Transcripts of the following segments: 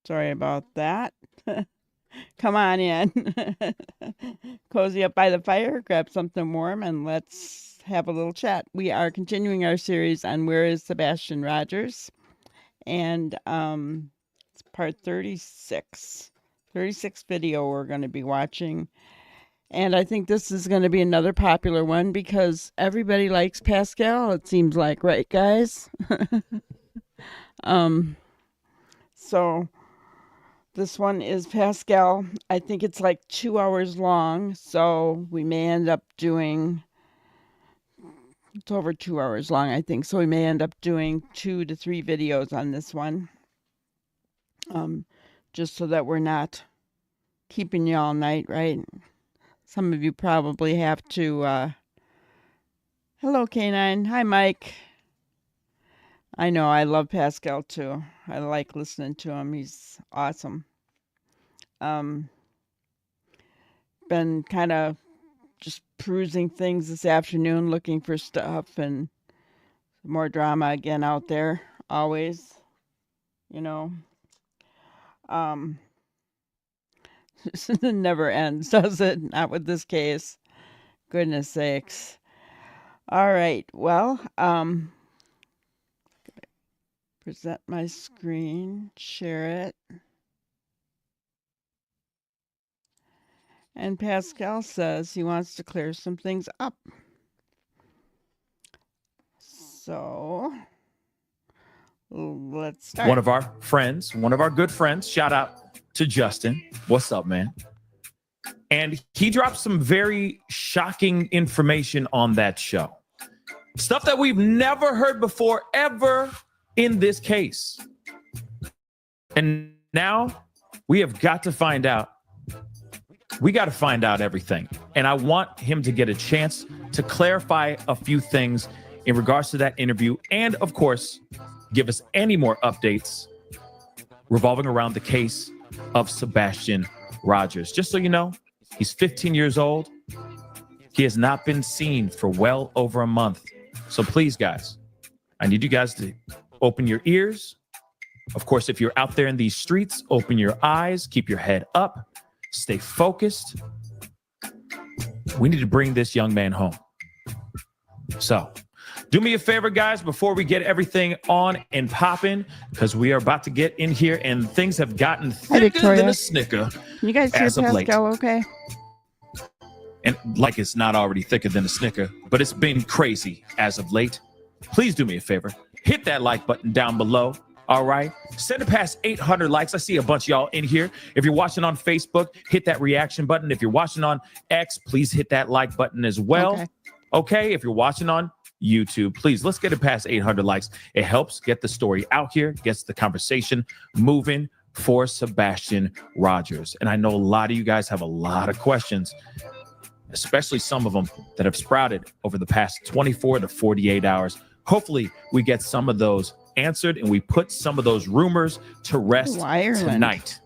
Sorry about that. Come on in. Cozy up by the fire, grab something warm, and let's have a little chat. We are continuing our series on Where is Sebastian Rogers? And it's part 36. 36 video we're going to be watching. And I think this is going to be another popular one because everybody likes Pascal, it seems like, right, guys? um, so this one is Pascal. I think it's like 2 hours long, so we may end up doing, it's over 2 hours long, I think, so we may end up doing 2 to 3 videos on this one, just so that we're not keeping you all night, right? Some of you probably have to, hello, Canine. Hi, Mike. I know, I love Pascal too. I like listening to him. He's awesome. Been kind of just perusing things this afternoon, looking for stuff and more drama again out there, always, you know. It never ends, does it? Not with this case. Goodness sakes. All right, well, present my screen, share it. And Pascal says he wants to clear some things up. So let's start. One of our friends, one of our good friends, shout out to Justin. What's up, man? And he dropped some very shocking information on that show. Stuff that we've never heard before, ever in this case. And now we have got to find out. We got to find out everything. And I want him to get a chance to clarify a few things in regards to that interview. And of course, give us any more updates revolving around the case of Sebastian Rogers. Just so you know, he's 15 years old. He has not been seen for well over a month. So please, guys, I need you guys to open your ears. Of course, if you're out there in these streets, open your eyes, keep your head up. Stay focused. We need to bring this young man home. So do me a favor, guys, before we get everything on and popping, because we are about to get in here and things have gotten thicker than a snicker. Can you guys hear Pascal okay? And like it's not already thicker than a snicker, but it's been crazy as of late. Please do me a favor. Hit that like button down below. All right. Send it past 800 likes. I see a bunch of y'all in here. If you're watching on Facebook, hit that reaction button. If you're watching on X, please hit that like button as well. Okay. If you're watching on YouTube, please, let's get it past 800 likes. It helps get the story out here, gets the conversation moving for Sebastian Rogers. And I know a lot of you guys have a lot of questions, especially some of them that have sprouted over the past 24 to 48 hours. Hopefully we get some of those answered and we put some of those rumors to rest tonight.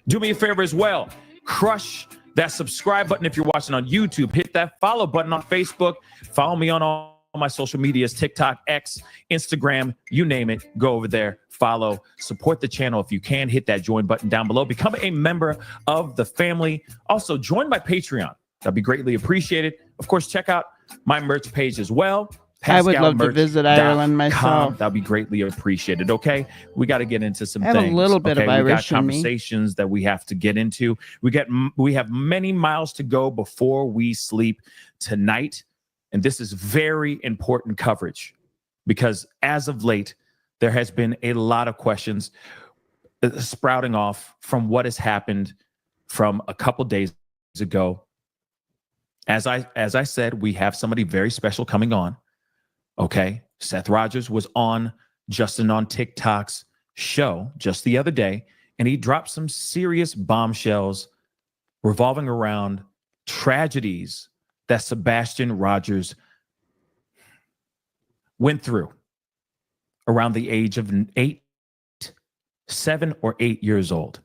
Do me a favor as well. Crush that subscribe button if you're watching on YouTube. Hit that follow button on Facebook. Follow me on all my social medias, TikTok, X, Instagram, you name it. Go over there, follow, support the channel if you can. Hit that join button down below. Become a member of the family. Also, join my Patreon. That'd be greatly appreciated. Of course, check out my merch page as well. I would love to visit Ireland myself. That'd be greatly appreciated. Okay, we got to get into some things. I have a little bit of Irish we got conversations that we have to get into. We have many miles to go before we sleep tonight, and this is very important coverage because as of late, there has been a lot of questions sprouting off from what has happened from a couple days ago. As I said, we have somebody very special coming on. Okay, Seth Rogers was on Justin on TikTok's show just the other day, and he dropped some serious bombshells revolving around tragedies that Sebastian Rogers went through around the age of 7 or 8 years old.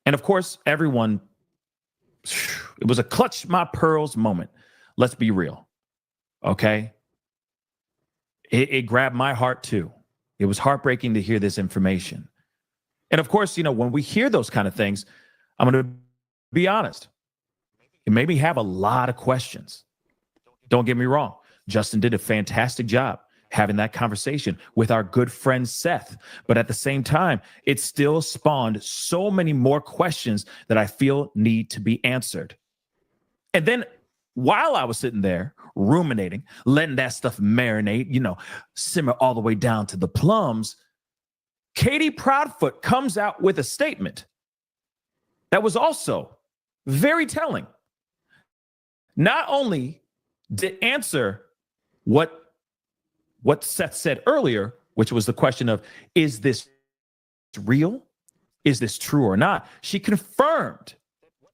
And of course, everyone, it was a clutch my pearls moment. Let's be real. Okay. It grabbed my heart too. It was heartbreaking to hear this information. And of course, when we hear those kind of things, I'm going to be honest. It made me have a lot of questions. Don't get me wrong. Justin did a fantastic job having that conversation with our good friend Seth. But at the same time, it still spawned so many more questions that I feel need to be answered. And then while I was sitting there ruminating, letting that stuff marinate, simmer all the way down to the plums, Katie Proudfoot comes out with a statement that was also very telling. Not only did answer what Seth said earlier, which was the question of, is this real? Is this true or not? She confirmed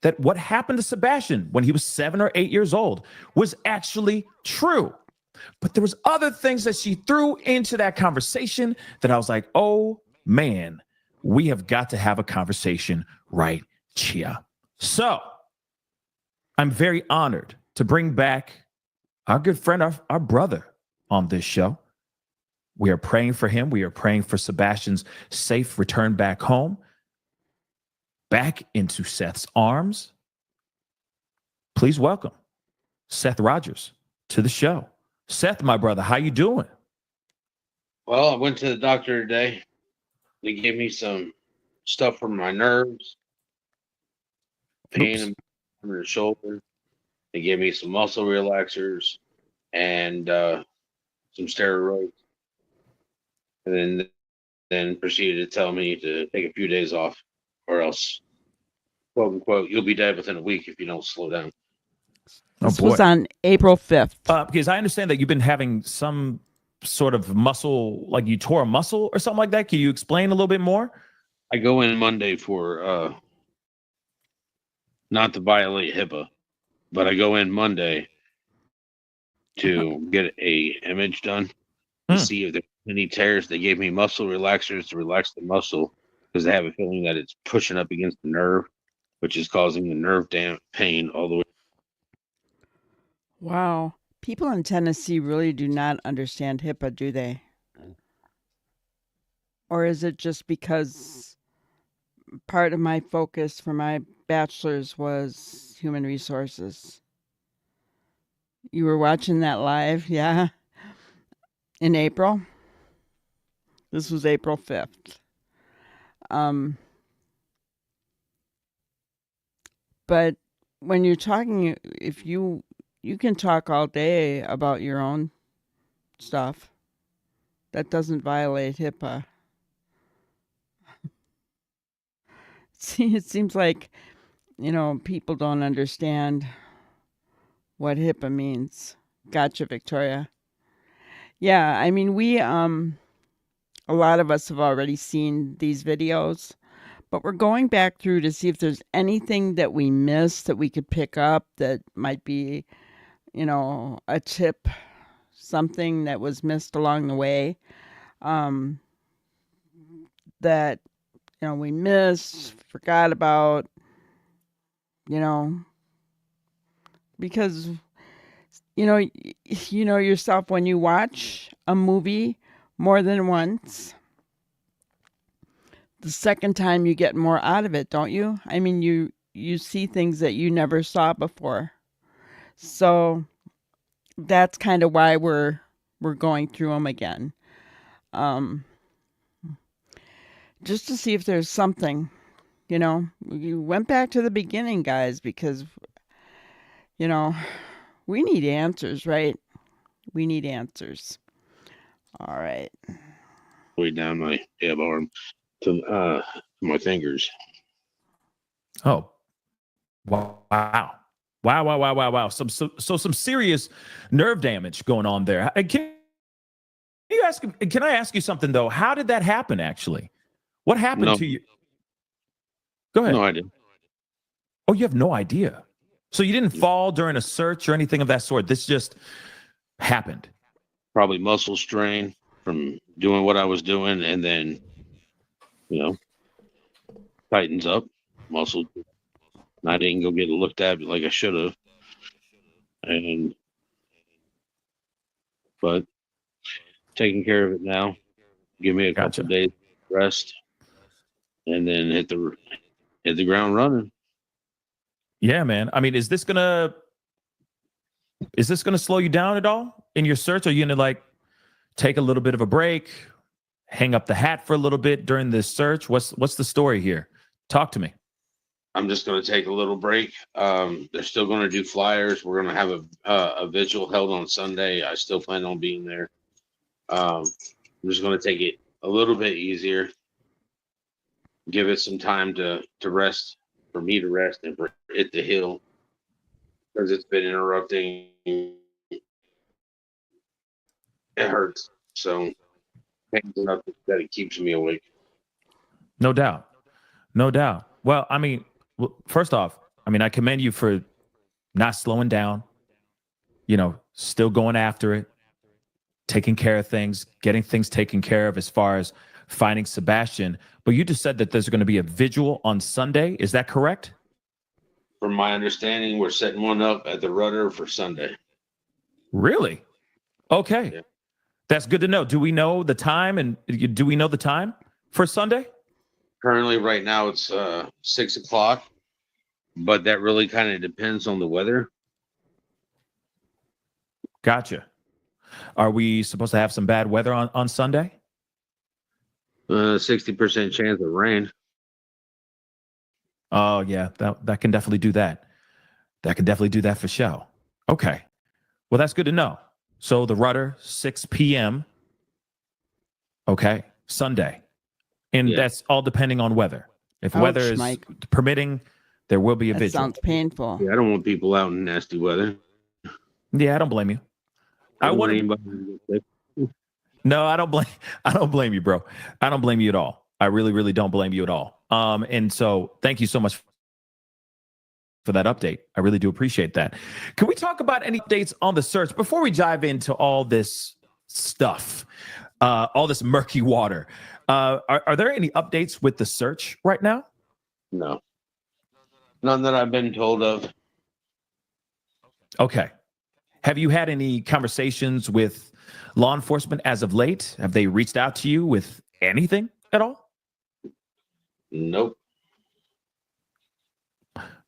that what happened to Sebastian when he was 7 or 8 years old was actually true. But there was other things that she threw into that conversation that I was like, oh man, we have got to have a conversation right here. So I'm very honored to bring back our good friend, our brother on this show. We are praying for him. We are praying for Sebastian's safe return back home, back into Seth's arms. Please welcome Seth Rogers to the show. Seth, my brother, how you doing? Well, I went to the doctor today. They gave me some stuff for my nerves, pain in the shoulder. They gave me some muscle relaxers and some steroids, and then proceeded to tell me to take a few days off, or else, quote unquote, you'll be dead within a week if you don't slow down. This was on April 5th. Because I understand that you've been having some sort of muscle, like you tore a muscle or something like that. Can you explain a little bit more? I go in Monday for not to violate HIPAA, but I go in Monday to get a image done to see if there's any tears. They gave me muscle relaxers to relax the muscle because they have a feeling that it's pushing up against the nerve, which is causing the nerve pain all the way. Wow. People in Tennessee really do not understand HIPAA, do they? Or is it just because part of my focus for my bachelor's was human resources? You were watching that live, yeah? In April? This was April 5th. But when you're talking, if you can talk all day about your own stuff, that doesn't violate HIPAA. See, it seems like, people don't understand what HIPAA means. Gotcha, Victoria. Yeah, I mean, a lot of us have already seen these videos, but we're going back through to see if there's anything that we missed that we could pick up that might be, a tip, something that was missed along the way, that, we missed, forgot about, because, you know yourself when you watch a movie more than once, the second time you get more out of it, don't you? I mean, you see things that you never saw before. So that's kind of why we're going through them again. Just to see if there's something, you went back to the beginning, guys, because, we need answers, right? We need answers. All right. Way down my ab arm to my fingers. Oh, wow. Wow. Some serious nerve damage going on there. Can I ask you something though? How did that happen actually? What happened to you? Go ahead. No idea. Oh, you have no idea. So you didn't fall during a search or anything of that sort. This just happened. Probably muscle strain from doing what I was doing, and then, tightens up muscle. I didn't go get it looked at like I should have. But taking care of it now. Give me a couple of days rest. and then hit the ground running. Yeah, man. I mean, is this gonna slow you down at all in your search? Are you gonna like take a little bit of a break, hang up the hat for a little bit during this search? What's the story here? Talk to me. I'm just going to take a little break. They're still going to do flyers. We're going to have a vigil held on Sunday. I still plan on being there. I'm just going to take it a little bit easier, give it some time to rest, for me to rest, and for it to heal, because it's been interrupting. It hurts. So pain's enough that it keeps me awake. No doubt. No doubt. Well, I mean, first off, I mean, I commend you for not slowing down, still going after it, taking care of things, getting things taken care of as far as finding Sebastian. But you just said that there's going to be a vigil on Sunday. Is that correct? From my understanding, we're setting one up at the Rudder for Sunday. Really? Okay. Yeah. That's good to know. Do we know the time? And do we know the time for Sunday? Currently, right now, it's 6 o'clock, but that really kind of depends on the weather. Gotcha. Are we supposed to have some bad weather on Sunday? 60% chance of rain. Oh, yeah. That can definitely do that. That can definitely do that for sure. Okay. Well, that's good to know. So the Rudder, 6 p.m. Okay. Sunday. And that's all depending on weather. If weather is Mike. permitting, there will be a That vigil. sounds painful. Yeah, I don't want people out in nasty weather. Yeah, I don't blame you. I want anybody to get sick. No, I don't blame you, bro. I don't blame you at all. I really, really don't blame you at all. And so thank you so much for that update. I really do appreciate that. Can we talk about any updates on the search before we dive into all this stuff, all this murky water? Are there any updates with the search right now? No. None that I've been told of. Okay. Have you had any conversations with law enforcement as of late? Have they reached out to you with anything at all? Nope.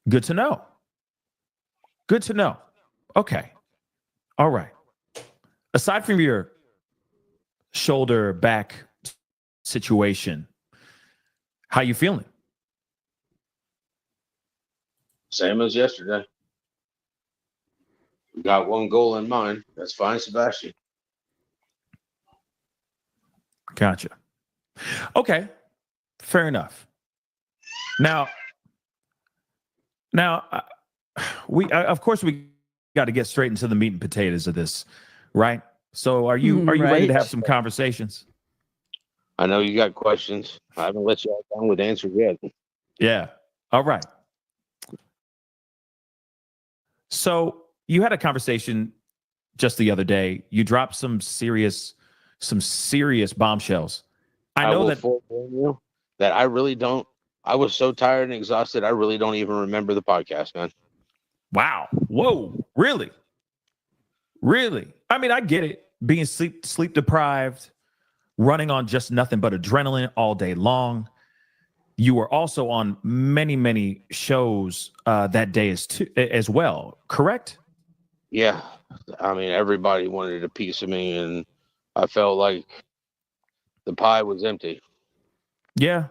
Good to know. Good to know. Okay. All right. Aside from your shoulder back situation, how you feeling? Same as yesterday. Got one goal in mind. That's fine, Sebastian. Gotcha. Okay. Fair enough. Now, we of course we got to get straight into the meat and potatoes of this, right? So are you ready to have some conversations? I know you got questions. I haven't let you all down with answers yet. Yeah. All right. So you had a conversation just the other day. You dropped some serious bombshells. I know that you that I really don't. I was so tired and exhausted. I really don't even remember the podcast, man. Wow. Whoa. Really? Really? I mean, I get it. Being sleep deprived, running on just nothing but adrenaline all day long. You were also on many shows that day as well, correct? Yeah. I mean, everybody wanted a piece of me, and I felt like the pie was empty. Yeah,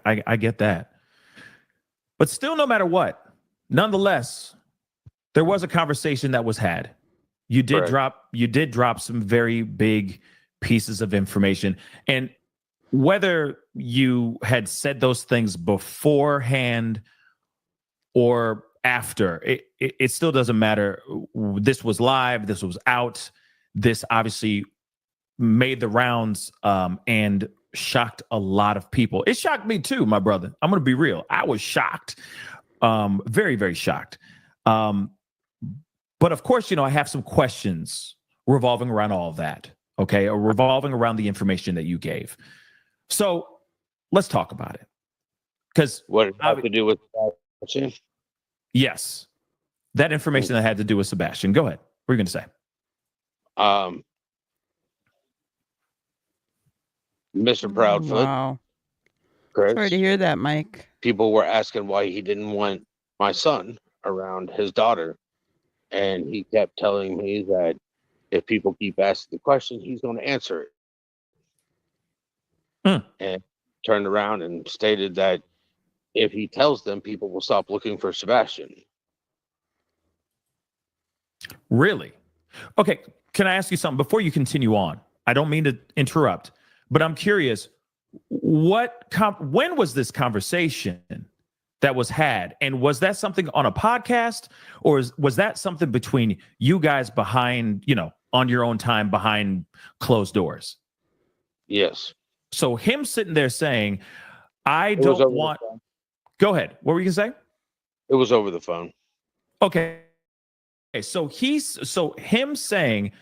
I get that. But still, no matter what, nonetheless, there was a conversation that was had. You did drop some very big pieces of information. And whether you had said those things beforehand or after, it still doesn't matter. This was live, this was out. This obviously made the rounds and shocked a lot of people. It shocked me too, my brother. I'm going to be real. I was shocked. Very, very shocked. But of course, I have some questions revolving around all of that. Okay. Or revolving around the information that you gave. So let's talk about it. Because what it had to do with Sebastian? Yes. That information that had to do with Sebastian. Go ahead. What are you going to say? Mr. Proudfoot Sorry to Chris, hear that, Mike. people were asking why he didn't want my son around his daughter. And he kept telling me that if people keep asking the question, he's going to answer it. And turned around and stated that if he tells them, people will stop looking for Sebastian. Really? Okay. Can I ask you something before you continue on? I don't mean to interrupt, but I'm curious. When was this conversation that was had, and was that something on a podcast, or was that something between you guys behind, on your own time behind closed doors? Yes. So him sitting there saying, "I It was don't over the want." phone. Go ahead. What were you gonna say? It was over the phone. Okay. So him saying,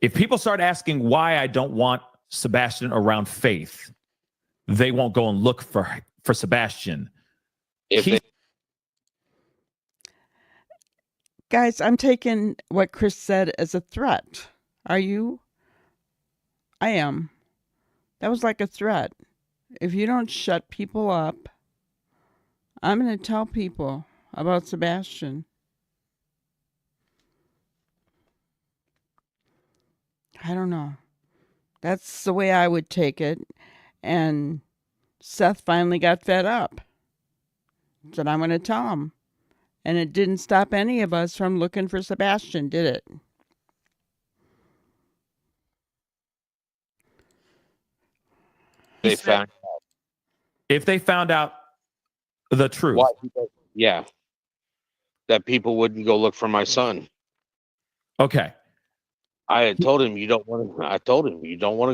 if people start asking why I don't want Sebastian around Faith, they won't go and look for Sebastian. Guys, I'm taking what Chris said as a threat. Are you? I am. That was like a threat. If you don't shut people up, I'm going to tell people about Sebastian. I don't know. That's the way I would take it. And Seth finally got fed up. Said, I'm going to tell him. And it didn't stop any of us from looking for Sebastian, did it? If they found out the truth. Yeah. That people wouldn't go look for my son. Okay. I had told him you don't want to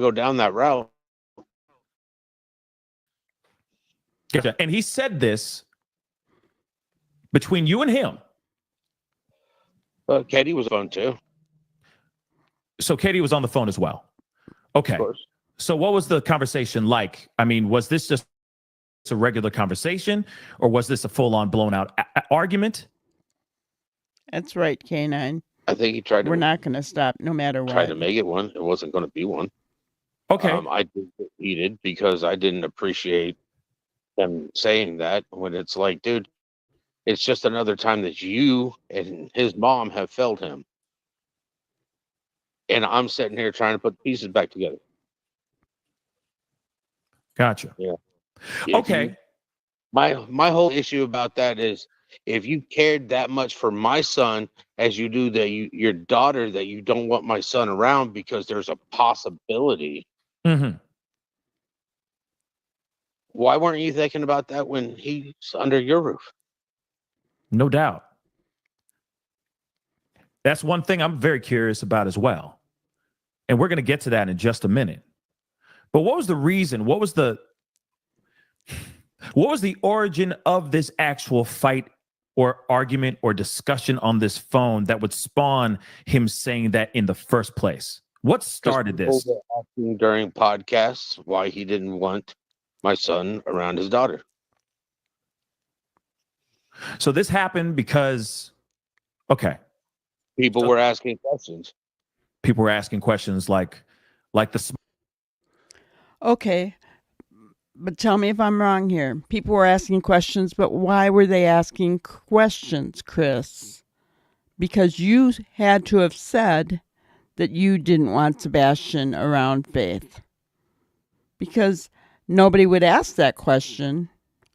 go down that route. Gotcha. And he said this between you and him. Katie was on too. So Katie was on the phone as well. Okay. So what was the conversation like? I mean, was this just a regular conversation, or was this a full-on blown out argument? That's right, K9. I think he tried to. We're not going to stop no matter what. Tried to make it one. It wasn't going to be one. Okay. I did get heated because I didn't appreciate him saying that, when it's like, dude, it's just another time that you and his mom have failed him. And I'm sitting here trying to put the pieces back together. Gotcha. Yeah. Okay. My whole issue about that is, if you cared that much for my son as you do your daughter, that you don't want my son around because there's a possibility. Mm-hmm. Why weren't you thinking about that when he's under your roof? No doubt. That's one thing I'm very curious about as well. And we're going to get to that in just a minute. But what was the reason? What was the origin of this actual fight or argument or discussion on this phone that would spawn him saying that in the first place? What started this? People were asking during podcasts why he didn't want my son around his daughter. So this happened because, okay. People were asking questions. People were asking questions like the. Okay. But tell me if I'm wrong here. People were asking questions, but why were they asking questions, Chris? Because you had to have said that you didn't want Sebastian around Faith. Because nobody would ask that question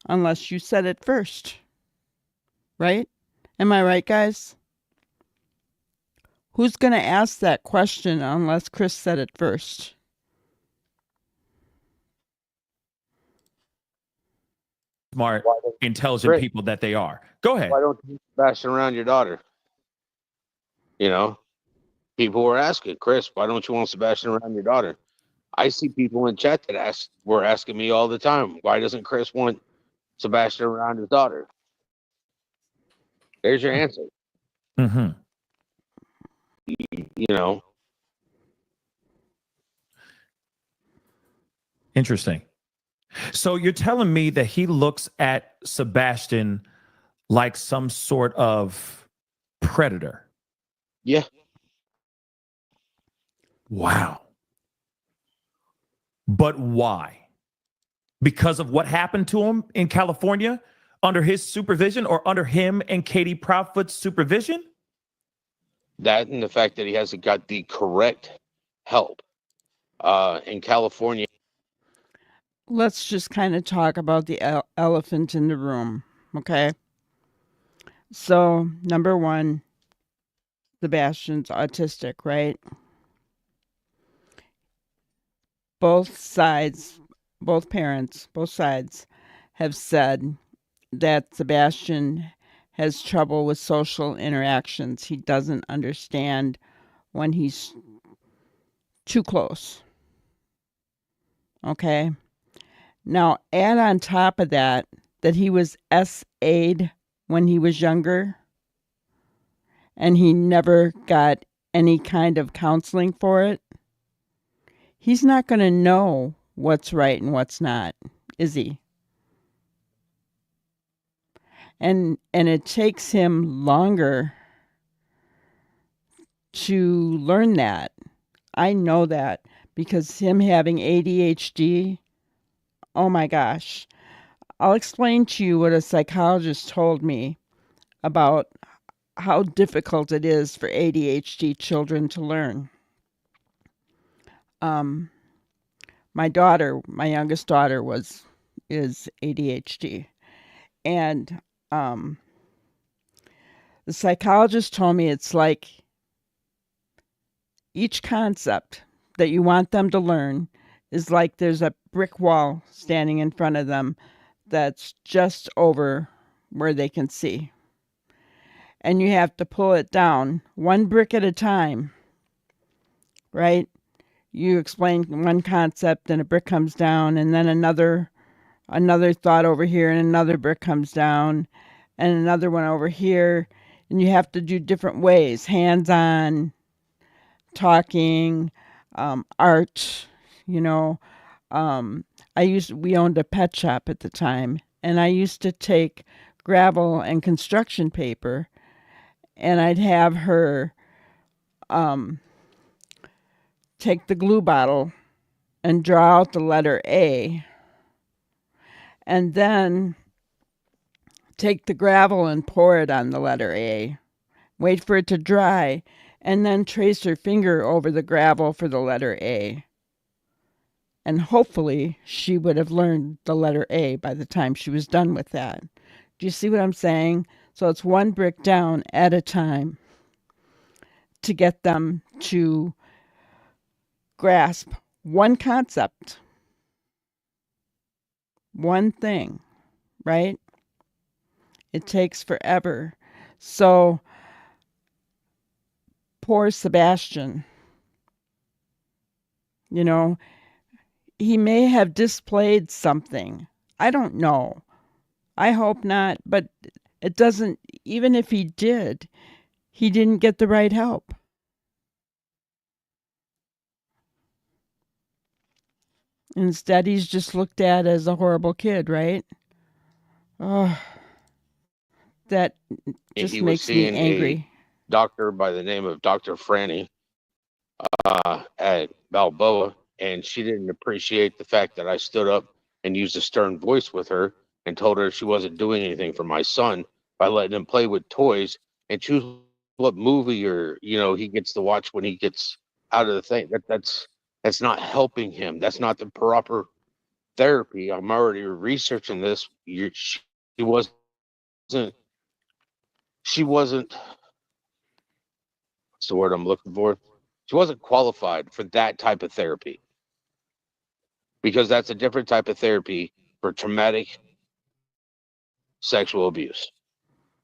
unless you said it first. Right? Am I right, guys? Who's going to ask that question unless Chris said it first? Smart, intelligent people that they are. Go ahead. Why don't you Sebastian around your daughter? People were asking, Chris, why don't you want Sebastian around your daughter? I see people in chat that were asking me all the time, why doesn't Chris want Sebastian around his daughter? There's your answer. Mm-hmm. Interesting. So you're telling me that he looks at Sebastian like some sort of predator? Yeah. Wow. But why? because of what happened to him in California under his supervision, or under him and Katie Proudfoot's supervision? That and the fact that he hasn't got the correct help in California. Let's just kind of talk about the elephant in the room, okay? So, number one, Sebastian's autistic, right? Both sides, both parents, both sides have said that Sebastian has trouble with social interactions. He doesn't understand when he's too close. Okay? Now, add on top of that he was SA'd when he was younger and he never got any kind of counseling for it. He's not going to know what's right and what's not, is he? And it takes him longer to learn that. I know that because him having ADHD, oh my gosh. I'll explain to you what a psychologist told me about how difficult it is for ADHD children to learn. My youngest daughter is ADHD. And the psychologist told me it's like each concept that you want them to learn is like there's a brick wall standing in front of them that's just over where they can see. And you have to pull it down one brick at a time, right? You explain one concept and a brick comes down, and then another thought over here and another brick comes down and another one over here. And you have to do different ways, hands-on, talking, art, you know. We owned a pet shop at the time, and I used to take gravel and construction paper, and I'd have her take the glue bottle and draw out the letter A, and then take the gravel and pour it on the letter A, wait for it to dry, and then trace her finger over the gravel for the letter A. And hopefully she would have learned the letter A by the time she was done with that. Do you see what I'm saying? So it's one brick down at a time to get them to grasp one concept, one thing, right? It takes forever. So poor Sebastian, you know, he may have displayed something. I don't know. I hope not, but it doesn't, even if he did, he didn't get the right help. Instead, he's just looked at as a horrible kid, right? Oh, that just He was makes me seeing angry. a doctor by the name of Dr. Franny at Balboa, and she didn't appreciate the fact that I stood up and used a stern voice with her and told her she wasn't doing anything for my son by letting him play with toys and choose what movie or he gets to watch when he gets out of the thing. That's not helping him. That's not the proper therapy. I'm already researching this. She wasn't. She wasn't. What's the word I'm looking for? She wasn't qualified for that type of therapy, because that's a different type of therapy for traumatic sexual abuse,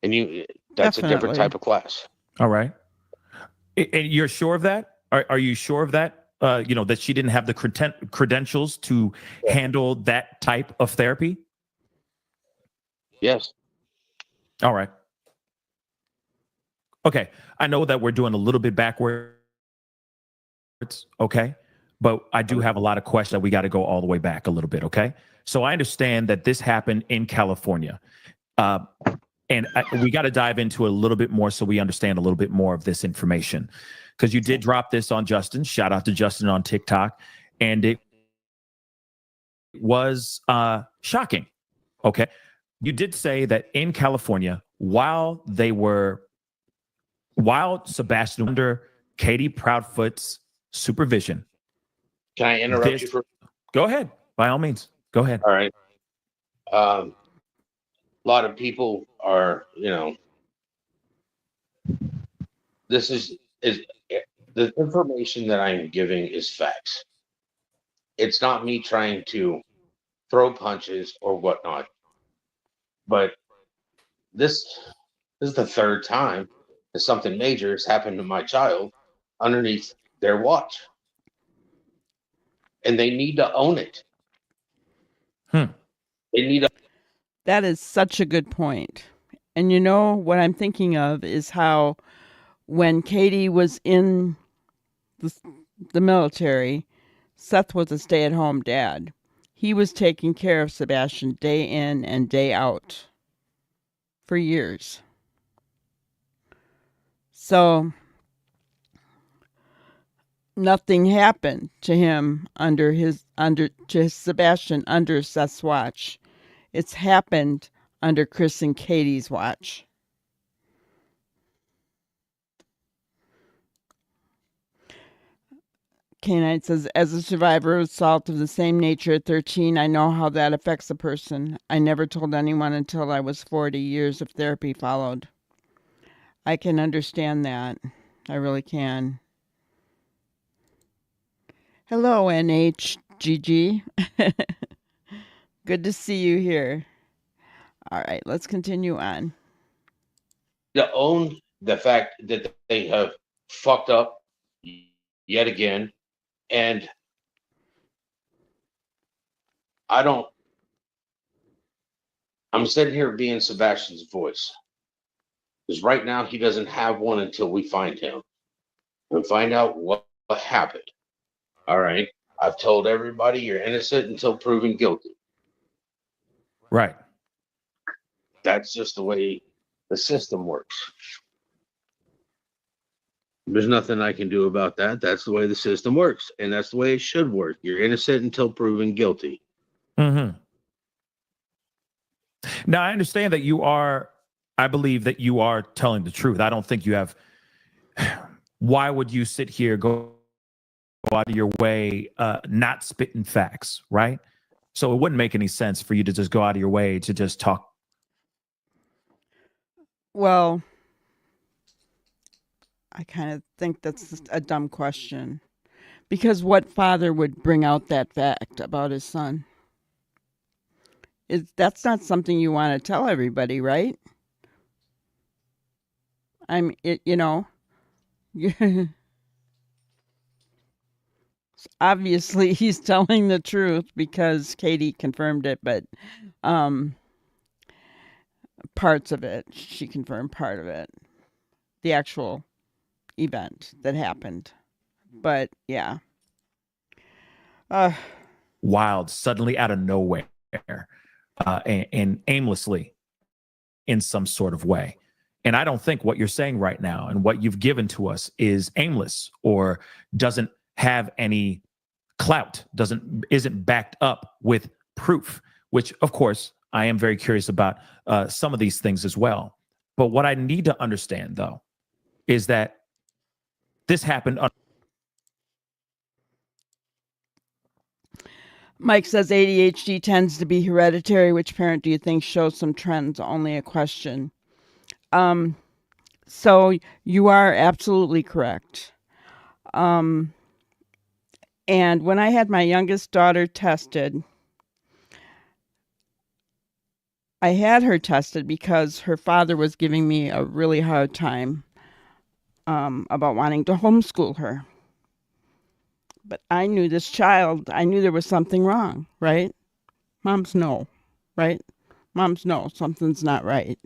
and that's a different Definitely. type of class. All right. And you're sure of that? Are you sure of that? That she didn't have the credentials to handle that type of therapy? Yes. All right. Okay. I know that we're doing a little bit backwards. Okay. But I do have a lot of questions that we got to go all the way back a little bit. Okay. So I understand that this happened in California. And we got to dive into a little bit more so we understand a little bit more of this information, because you did drop this on Justin. Shout out to Justin on TikTok. And it was shocking. Okay. You did say that in California, while Sebastian under Katie Proudfoot's supervision. Can I interrupt you for? Go ahead. By all means. Go ahead. All right. A lot of people are, this is the information that I'm giving is facts. It's not me trying to throw punches or whatnot. But this is the third time that something major has happened to my child underneath their watch. And they need to own it. They need to. That is such a good point. And you know what I'm thinking of is how when Katie was in the military, Seth was a stay-at-home dad. He was taking care of Sebastian day in and day out for years. So nothing happened to him to Sebastian under Seth's watch. It's happened under Chris and Katie's watch. Canine says, as a survivor of assault of the same nature at 13, I know how that affects a person. I never told anyone until I was 40. Years of therapy followed. I can understand that. I really can. Hello, NHGG. Good to see you here. All right, let's continue on. To own the fact that they have fucked up yet again. And I'm sitting here being Sebastian's voice. Because right now he doesn't have one until we find him and find out what happened. All right. I've told everybody you're innocent until proven guilty. Right. That's just the way the system works. There's nothing I can do about that. That's the way the system works. And that's the way it should work. You're innocent until proven guilty. Mm-hmm. Now, I understand that I believe that you are telling the truth. I don't think you have. Why would you sit here, go out of your way, not spitting facts, right? So it wouldn't make any sense for you to just go out of your way to just talk. Well, I kind of think that's just a dumb question. Because what father would bring out that fact about his son? That's not something you want to tell everybody, right? Obviously he's telling the truth because Katie confirmed it, but parts of it, she confirmed part of it, the actual event that happened. But yeah. Wild, suddenly out of nowhere, and aimlessly in some sort of way. And I don't think what you're saying right now and what you've given to us is aimless or doesn't have any clout, isn't backed up with proof, which of course I am very curious about some of these things as well. But what I need to understand though is that this happened. Mike says ADHD tends to be hereditary. Which parent do you think shows some trends? Only a question. So you are absolutely correct. And when I had my youngest daughter tested, I had her tested because her father was giving me a really hard time about wanting to homeschool her. But I knew this child, I knew there was something wrong, right? Moms know, right? Moms know something's not right.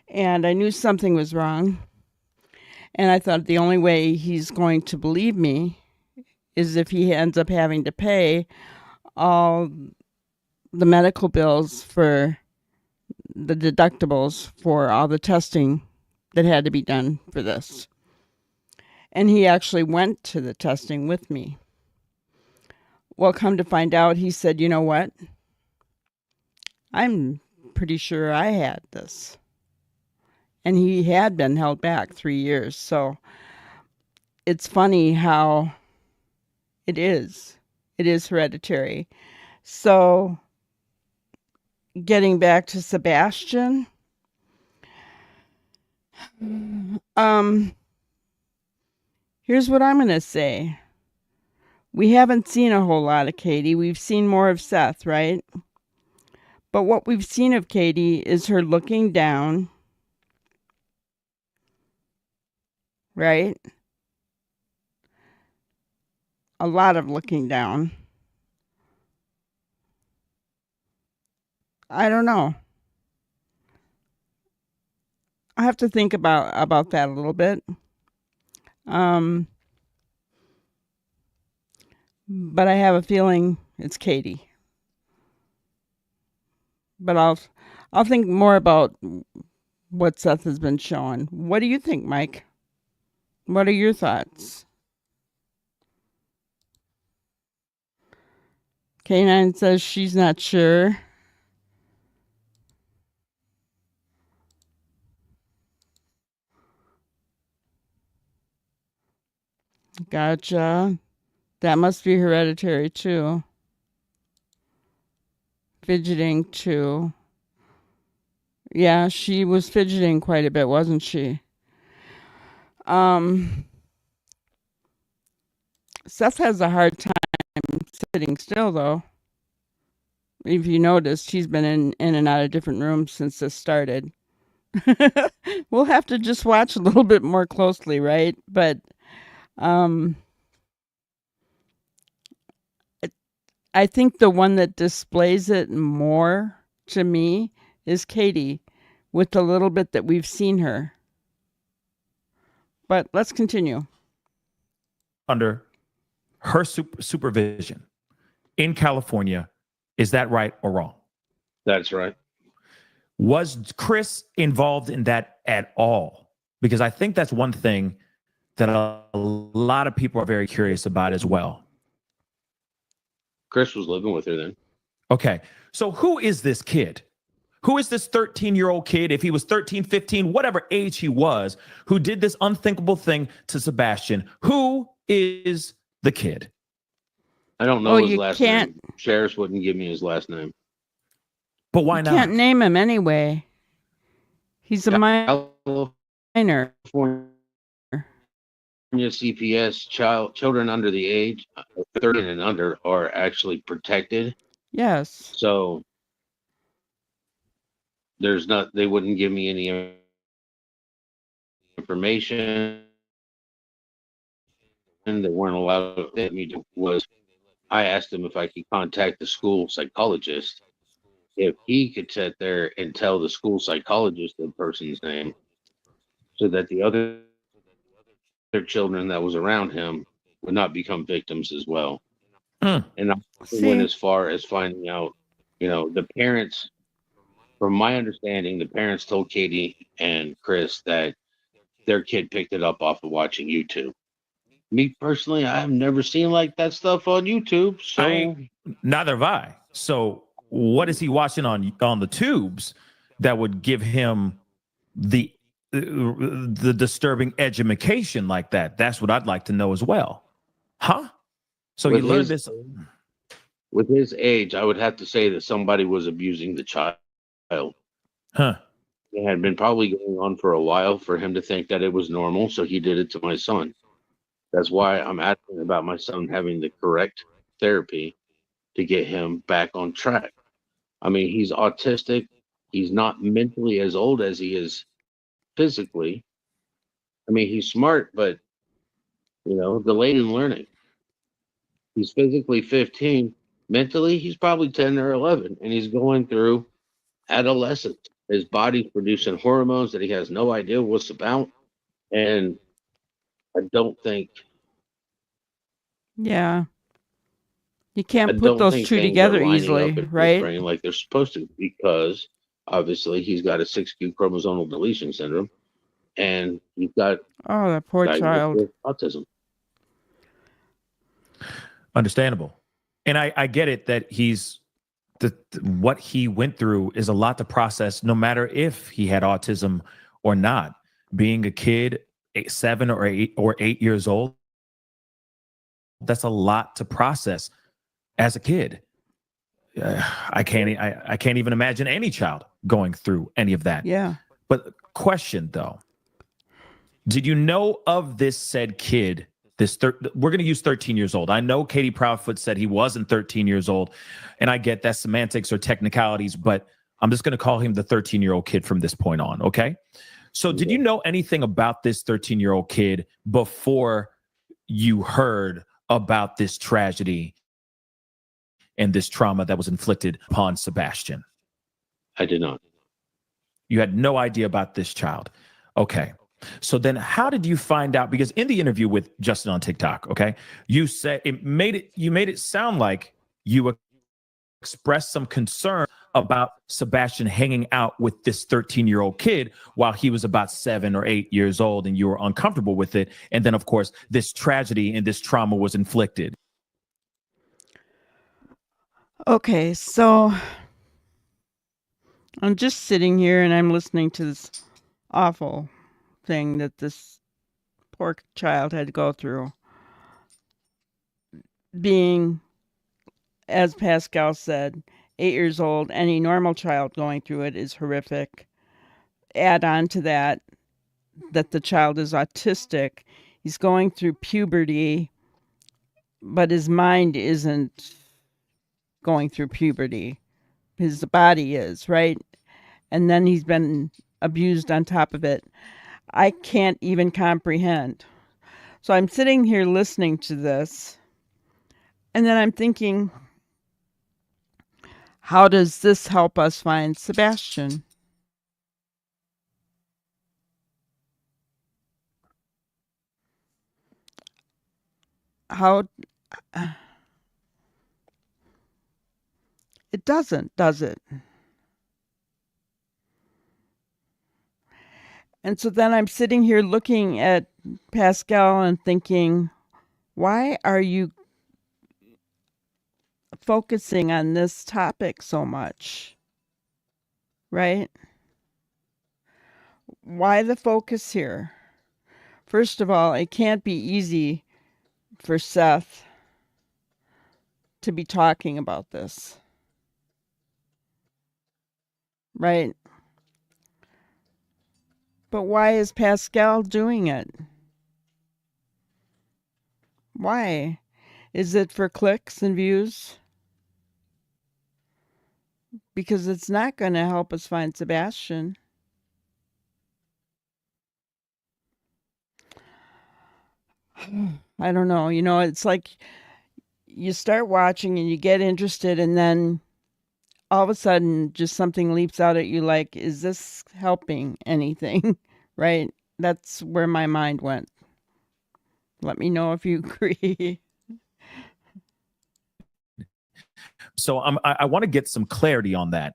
And I knew something was wrong. And I thought the only way he's going to believe me is if he ends up having to pay all the medical bills for the deductibles for all the testing that had to be done for this. And he actually went to the testing with me. Well, come to find out, he said, you know what? I'm pretty sure I had this. And he had been held back 3 years. So it's funny how it is. It is hereditary. So getting back to Sebastian, here's what I'm going to say. We haven't seen a whole lot of Katie. We've seen more of Seth, right? But what we've seen of Katie is her looking down, right? A lot of looking down. I don't know. I have to think about that a little bit. But I have a feeling it's Katie. But I'll think more about what Seth has been showing. What do you think, Mike? What are your thoughts? K9 says she's not sure. Gotcha. That must be hereditary too. Fidgeting too. Yeah, she was fidgeting quite a bit, wasn't she? Seth has a hard time sitting still, though. If you noticed, he's been in and out of different rooms since this started. We'll have to just watch a little bit more closely, right? But I think the one that displays it more to me is Katie, with the little bit that we've seen her. But let's continue. Under her supervision in California. Is that right or wrong? That's right. Was Chris involved in that at all? Because I think that's one thing that a lot of people are very curious about as well. Chris was living with her then. Okay. So who is this kid? Who is this 13-year-old kid, if he was 13, 15, whatever age he was, who did this unthinkable thing to Sebastian? Who is the kid? I don't know his last name. Sheriff wouldn't give me his last name. But why not? Can't name him anyway. He's a minor. California CPS children under the age of 13 and under are actually protected. Yes. So they wouldn't give me any information. And they weren't allowed to let me do was I asked him if I could contact the school psychologist, if he could sit there and tell the school psychologist the person's name so that the other children that was around him would not become victims as well. And I went as far as finding out, the parents, from my understanding, the parents told Katie and Chris that their kid picked it up off of watching YouTube. Me personally, I've never seen like that stuff on YouTube. So neither have I. So what is he watching on the tubes that would give him the disturbing education like that? That's what I'd like to know as well. Huh? So you learned this with his age, I would have to say that somebody was abusing the child. Huh. It had been probably going on for a while for him to think that it was normal, so he did it to my son. That's why I'm asking about my son having the correct therapy to get him back on track. I mean, he's autistic. He's not mentally as old as he is physically. I mean, he's smart, but, delayed in learning. He's physically 15. Mentally, he's probably 10 or 11, and he's going through adolescence. His body's producing hormones that he has no idea what's about. And I don't think. Yeah. You can't put those two together easily, right? Brain like they're supposed to, because obviously he's got a 6q chromosomal deletion syndrome, and he's got that poor child with autism. Understandable. And I get it that what he went through is a lot to process, no matter if he had autism or not. Being a kid, 7 or 8 years old, that's a lot to process as a kid. I can't even imagine any child going through any of that. Yeah. But question though, did you know of this said kid? We're going to use 13 years old. I know Katie Proudfoot said he wasn't 13 years old, and I get that semantics or technicalities, but I'm just going to call him the 13-year-old kid from this point on. Okay. So did you know anything about this 13-year-old kid before you heard about this tragedy and this trauma that was inflicted upon Sebastian? I did not. You had no idea about this child. Okay. So then how did you find out? Because in the interview with Justin on TikTok, okay, you said you made it sound like you expressed some concern about Sebastian hanging out with this 13-year-old kid while he was about 7 or 8 years old, and you were uncomfortable with it. And then, of course, this tragedy and this trauma was inflicted. Okay, so I'm just sitting here and I'm listening to this awful thing that this poor child had to go through. Being, as Pascal said, 8 years old, any normal child going through it is horrific. Add on to that the child is autistic. He's going through puberty, but his mind isn't going through puberty. His body is, right? And then he's been abused on top of it. I can't even comprehend. So I'm sitting here listening to this, and then I'm thinking, how does this help us find Sebastian? How it doesn't, does it? And so then I'm sitting here looking at Pascal and thinking, why are you focusing on this topic so much? Right? Why the focus here? First of all, it can't be easy for Seth to be talking about this. Right? But why is Pascal doing it? Why? Is it for clicks and views? Because it's not going to help us find Sebastian. I don't know. You know, it's like you start watching and you get interested, and then all of a sudden just something leaps out at you like, is this helping anything? Right? That's where my mind went. Let me know if you agree. So I want to get some clarity on that.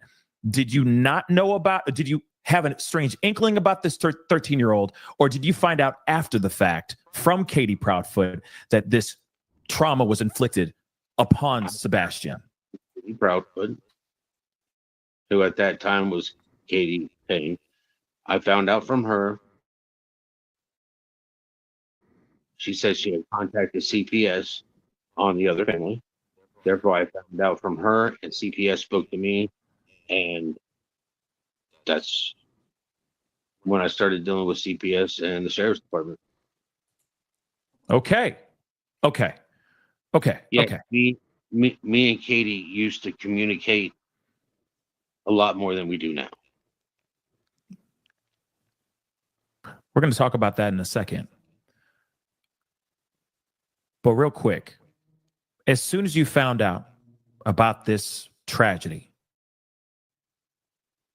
Did you not know about, did you have a strange inkling about this 13-year-old, or did you find out after the fact from Katie Proudfoot that this trauma was inflicted upon Sebastian? Katie Proudfoot, who at that time was Katie Payne. I found out from her. She said she had contacted CPS on the other family. Therefore, I found out from her, and CPS spoke to me, and that's when I started dealing with CPS and the sheriff's department. Okay. Yeah, okay. me and Katie used to communicate a lot more than we do now. We're going to talk about that in a second. But real quick, as soon as you found out about this tragedy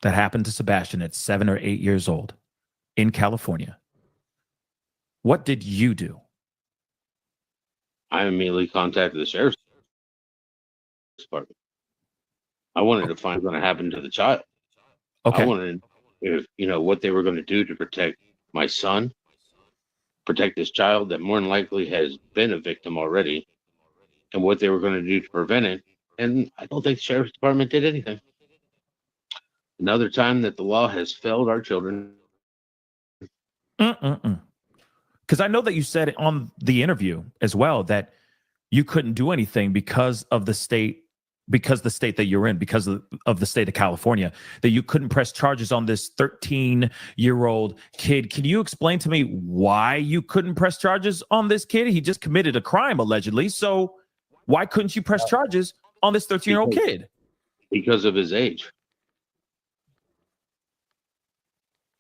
that happened to Sebastian at 7 or 8 years old in California, what did you do? I immediately contacted the sheriff's department. I wanted to find what's going to happen to the child. Okay. I wanted if what they were going to do to protect my son, protect this child that more than likely has been a victim already, and what they were going to do to prevent it. And I don't think the sheriff's department did anything. Another time that the law has failed our children. Because I know that you said it on the interview as well that you couldn't do anything because of the state, because the state that you're in, because of the state of California, that you couldn't press charges on this 13-year-old kid. Can you explain to me why you couldn't press charges on this kid? He just committed a crime allegedly. So why couldn't you press charges on this 13-year-old kid? Because of his age.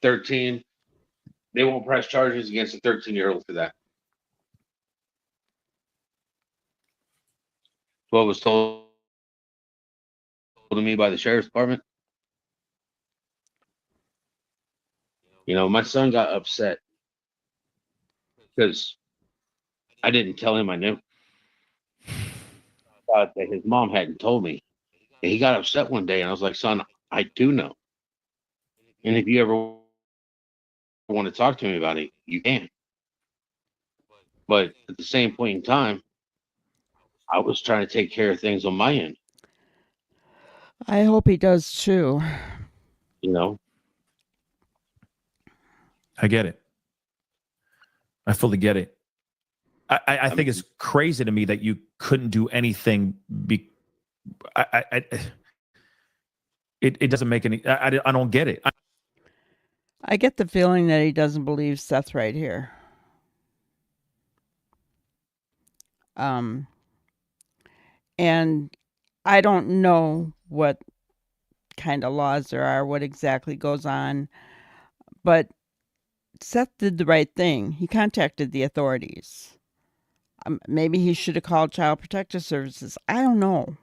13. They won't press charges against a 13-year-old for that. What was told to me by the sheriff's department. You know, my son got upset because I didn't tell him I knew. That his mom hadn't told me. And he got upset one day, and I was like, son, I do know. And if you ever want to talk to me about it, you can. But at the same point in time, I was trying to take care of things on my end. I hope he does too. You know? I get it. I fully get it. I think it's crazy to me that you couldn't do anything. It doesn't make any. I don't get it. I get the feeling that he doesn't believe Seth right here. And I don't know what kind of laws there are, what exactly goes on, but Seth did the right thing. He contacted the authorities. Maybe he should have called Child Protective Services. I don't know.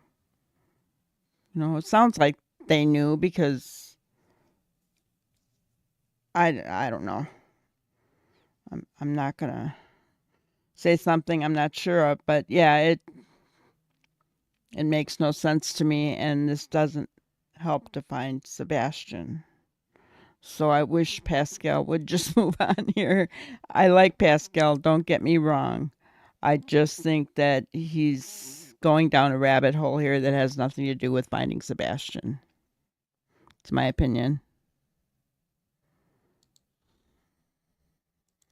You know, it sounds like they knew because I don't know. I'm not gonna say something I'm not sure of, but yeah, it makes no sense to me, and this doesn't help to find Sebastian. So I wish Pascal would just move on here. I like Pascal, don't get me wrong. I just think that he's going down a rabbit hole here that has nothing to do with finding Sebastian. It's my opinion.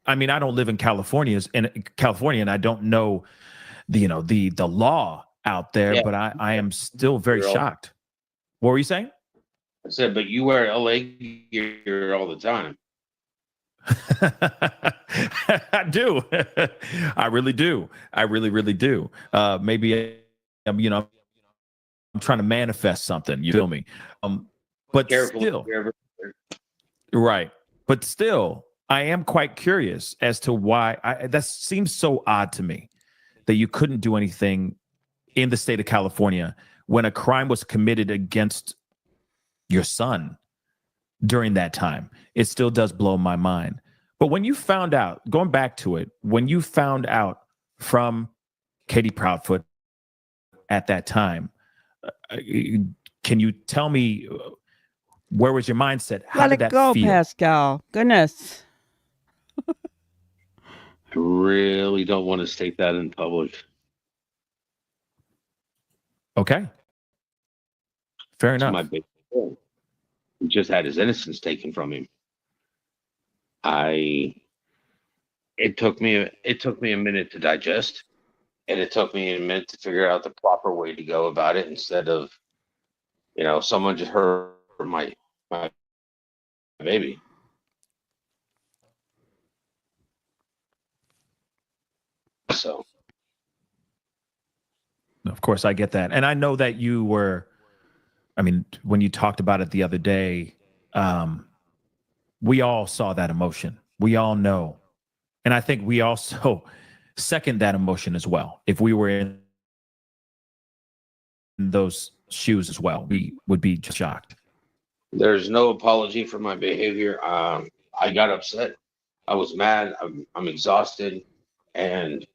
I mean, I don't live in California, and I don't know the law out there, Yeah. but I am still very shocked. What were you saying? I said, but you wear LA gear all the time. I do. I really do. I really, really do. Maybe I'm trying to manifest something. You feel me? But Careful. still, right. But still, I am quite curious as to why. That seems so odd to me that you couldn't do anything in the state of California when a crime was committed against your son during that time. It still does blow my mind. But when you found out, going back to it, when you found out from Katie Proudfoot at that time, can you tell me where was your mindset? How Let did it that go, feel? Pascal. Goodness. I really don't want to state that in public. Okay. Fair It's enough. my big thing. He just had his innocence taken from him. It took me a minute to digest, and it took me a minute to figure out the proper way to go about it instead of, someone just hurt my baby. So Of course, I get that. And I know that you were, I mean, when you talked about it the other day, we all saw that emotion. We all know. And I think we also second that emotion as well. If we were in those shoes as well, we would be just shocked. there's no apology for my behavior. I got upset. I was mad. I'm exhausted, and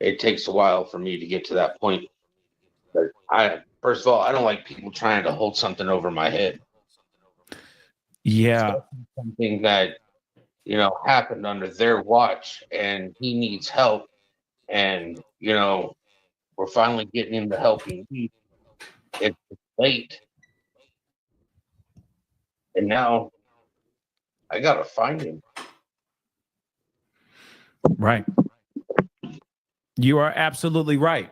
it takes a while for me to get to that point. But first of all, I don't like people trying to hold something over my head. Yeah. Something that happened under their watch, and he needs help, and we're finally getting him the help he needs. It's late, and now I gotta find him. Right. You are absolutely right.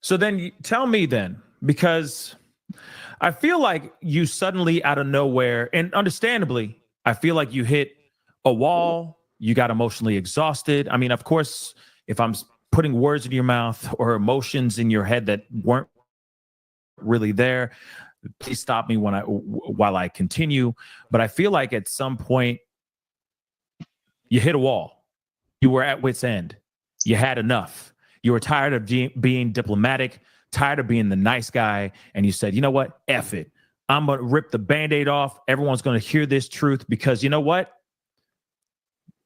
So then tell me then, because I feel like you suddenly out of nowhere, and understandably, I feel like you hit a wall, you got emotionally exhausted. I mean, of course, if I'm putting words in your mouth or emotions in your head that weren't really there, please stop me while I continue. But I feel like at some point you hit a wall. You were at wit's end. You had enough. You were tired of being diplomatic, tired of being the nice guy. And you said, you know what? F it. I'm going to rip the Band-Aid off. Everyone's going to hear this truth because you know what?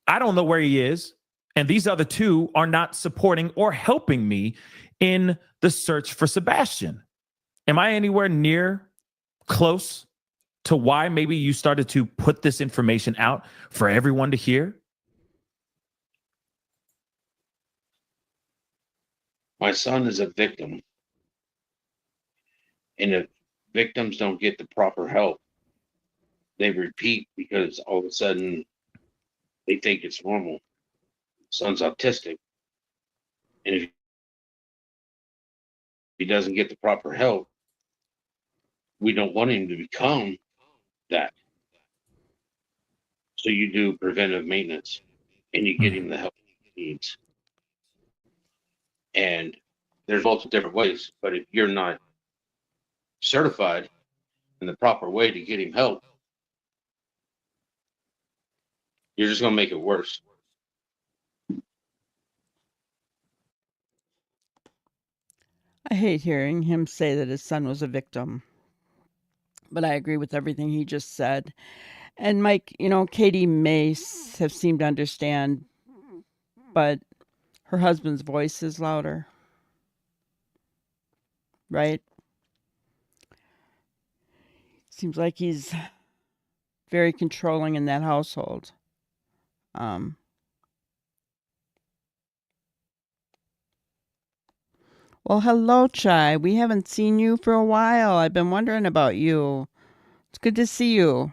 I don't know where he is. And these other two are not supporting or helping me in the search for Sebastian. Am I anywhere near close to why maybe you started to put this information out for everyone to hear? My son is a victim. And if victims don't get the proper help, they repeat because all of a sudden they think it's normal. Son's autistic. And if he doesn't get the proper help, we don't want him to become that. So you do preventive maintenance and you get him the help he needs. And there's lots of different ways, but if you're not certified in the proper way to get him help, you're just going to make it worse. I hate hearing him say that his son was a victim, but I agree with everything he just said. And Mike, Katie may have seemed to understand, but her husband's voice is louder, right? Seems like he's very controlling in that household. Well, hello, Chai. We haven't seen you for a while. I've been wondering about you. It's good to see you.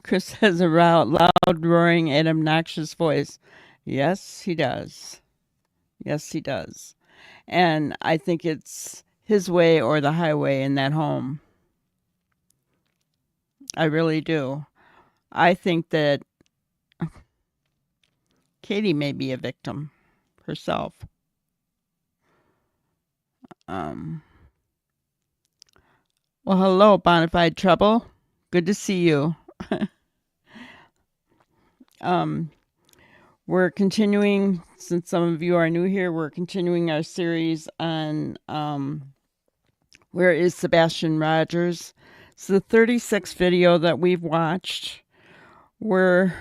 Chris has a loud, roaring, and obnoxious voice. Yes, he does. Yes, he does. And I think it's his way or the highway in that home. I really do. I think that Katie may be a victim herself. Well, hello, Bonafide Trouble. Good to see you. We're continuing, since some of you are new here, we're continuing our series on where is Sebastian Rogers. It's the 36th video that we've watched. We're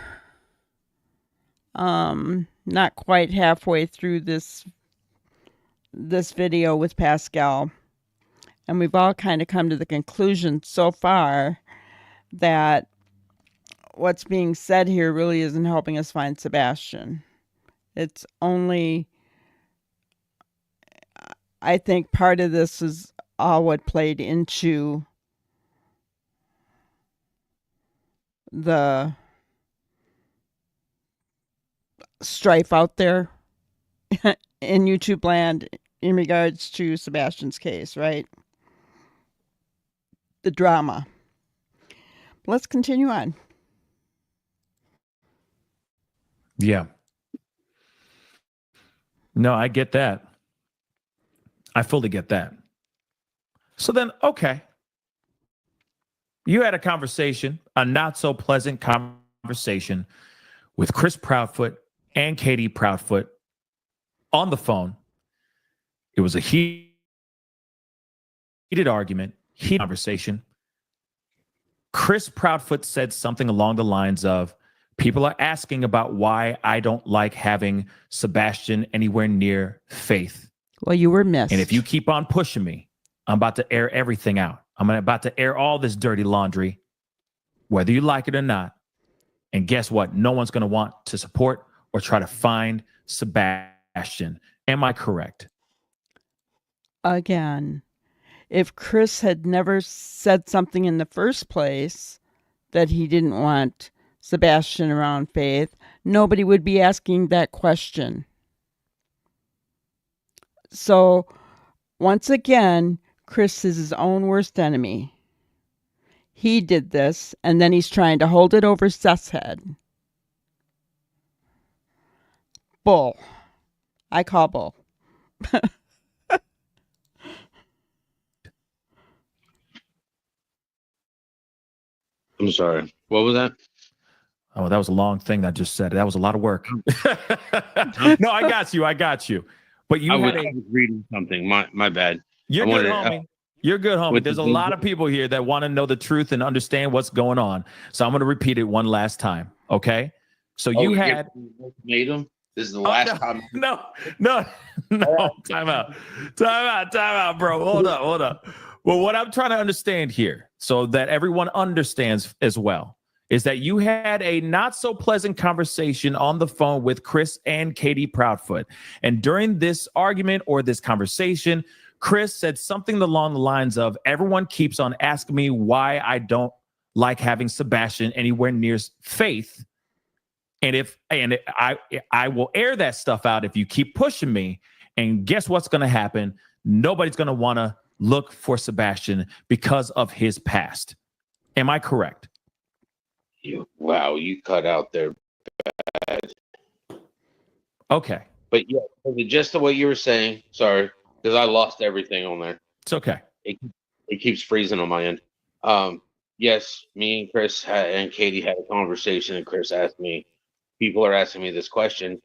not quite halfway through this video with Pascal. And we've all kind of come to the conclusion so far that what's being said here really isn't helping us find Sebastian. It's only, I think part of this is all what played into the strife out there in YouTube land in regards to Sebastian's case, right? The drama. Let's continue on. Yeah. No, I get that. I fully get that. So then, okay. You had a conversation, a not so pleasant conversation with Chris Proudfoot and Katie Proudfoot on the phone. It was a heated argument, heated conversation. Chris Proudfoot said something along the lines of, people are asking about why I don't like having Sebastian anywhere near Faith. Well, you were missed. And if you keep on pushing me, I'm about to air everything out. I'm about to air all this dirty laundry, whether you like it or not. And guess what? No one's going to want to support or try to find Sebastian. Am I correct? Again, if Chris had never said something in the first place that he didn't want Sebastian around Faith, nobody would be asking that question. So, once again, Chris is his own worst enemy. He did this, and then he's trying to hold it over Seth's head. Bull. I call bull. I'm sorry. What was that? Oh, that was a long thing I just said. That was a lot of work. No, I got you. But you I had was reading something. My bad. You're I good, wanted, homie. You're good, homie. There's a lot of people here that want to know the truth and understand what's going on. So I'm going to repeat it one last time. Okay. So you had made them. This is the last time. No. Time out, bro. Hold up. Well, what I'm trying to understand here, so that everyone understands as well, is that you had a not so pleasant conversation on the phone with Chris and Katie Proudfoot. And during this argument or this conversation, Chris said something along the lines of, everyone keeps on asking me why I don't like having Sebastian anywhere near Faith. And I will air that stuff out if you keep pushing me. And guess what's going to happen? Nobody's going to want to look for Sebastian because of his past. Am I correct? Wow, you cut out there bad. Okay. But yeah, just the way you were saying, sorry, because I lost everything on there. It's okay. It keeps freezing on my end. Yes, me and Chris and Katie had a conversation, and Chris asked me, people are asking me this question.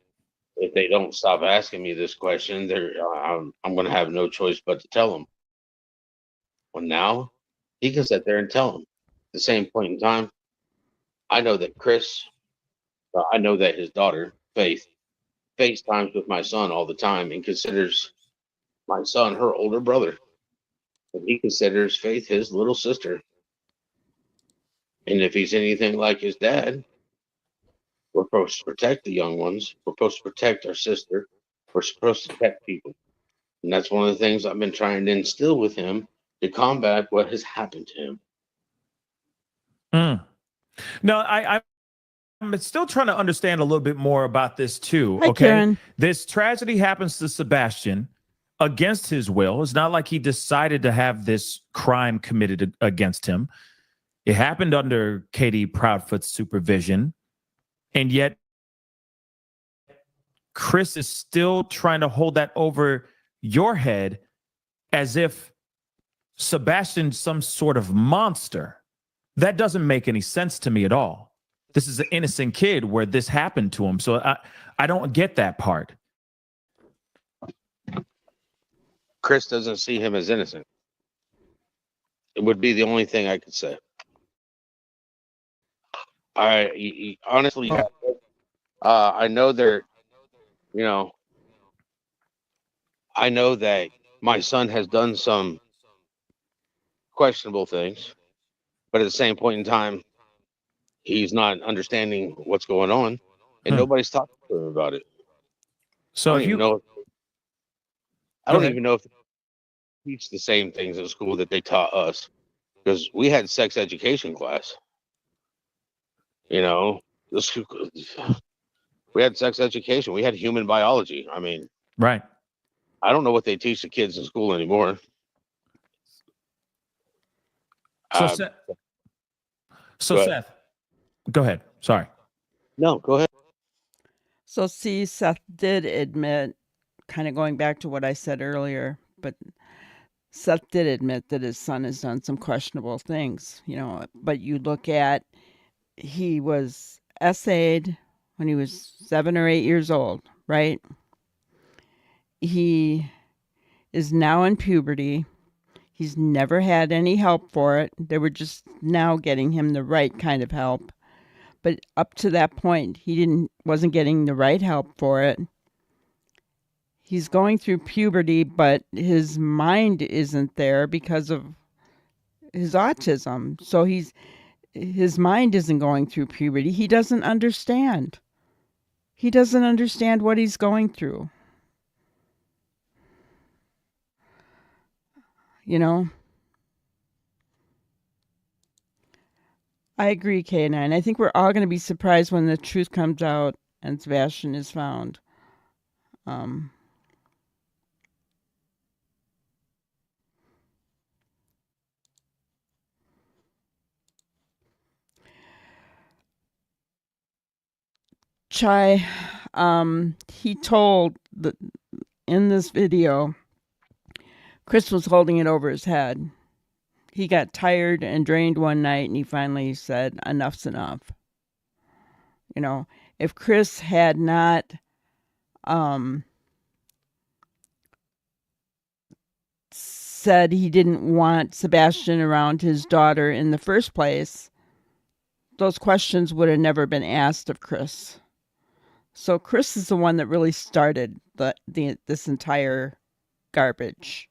If they don't stop asking me this question, I'm going to have no choice but to tell them. Well, now he can sit there and tell them. At the same point in time, I know that I know that his daughter, Faith, FaceTimes with my son all the time and considers my son her older brother. And he considers Faith his little sister. And if he's anything like his dad, we're supposed to protect the young ones. We're supposed to protect our sister. We're supposed to protect people. And that's one of the things I've been trying to instill with him to combat what has happened to him. No, I'm still trying to understand a little bit more about this too. Hi, okay. Karen. This tragedy happens to Sebastian against his will. It's not like he decided to have this crime committed against him. It happened under Katie Proudfoot's supervision. And yet Chris is still trying to hold that over your head as if Sebastian's some sort of monster. That doesn't make any sense to me at all. This is an innocent kid where this happened to him. So I don't get that part. Chris doesn't see him as innocent. It would be the only thing I could say. Honestly, I know I know that my son has done some questionable things, but at the same point in time, he's not understanding what's going on, and nobody's talking to him about it. So I don't even know if they teach the same things in school that they taught us, because we had sex education class. We had sex education. We had human biology. I mean, right. I don't know what they teach the kids in school anymore. So Seth, go ahead. Sorry. No, go ahead. So see, Seth did admit, kind of going back to what I said earlier, but Seth did admit that his son has done some questionable things, but you look at, he was essayed when he was 7 or 8 years old, right? He is now in puberty. He's never had any help for it. They were just now getting him the right kind of help. But up to that point, he wasn't getting the right help for it. He's going through puberty, but his mind isn't there because of his autism. So his mind isn't going through puberty. He doesn't understand. He doesn't understand what he's going through. You know, I agree, K9. I think we're all going to be surprised when the truth comes out and Sebastian is found. Um, Chai, he told in this video, Chris was holding it over his head. He got tired and drained one night, and he finally said, "Enough's enough." You know, if Chris had not said he didn't want Sebastian around his daughter in the first place, those questions would have never been asked of Chris. So Chris is the one that really started this entire garbage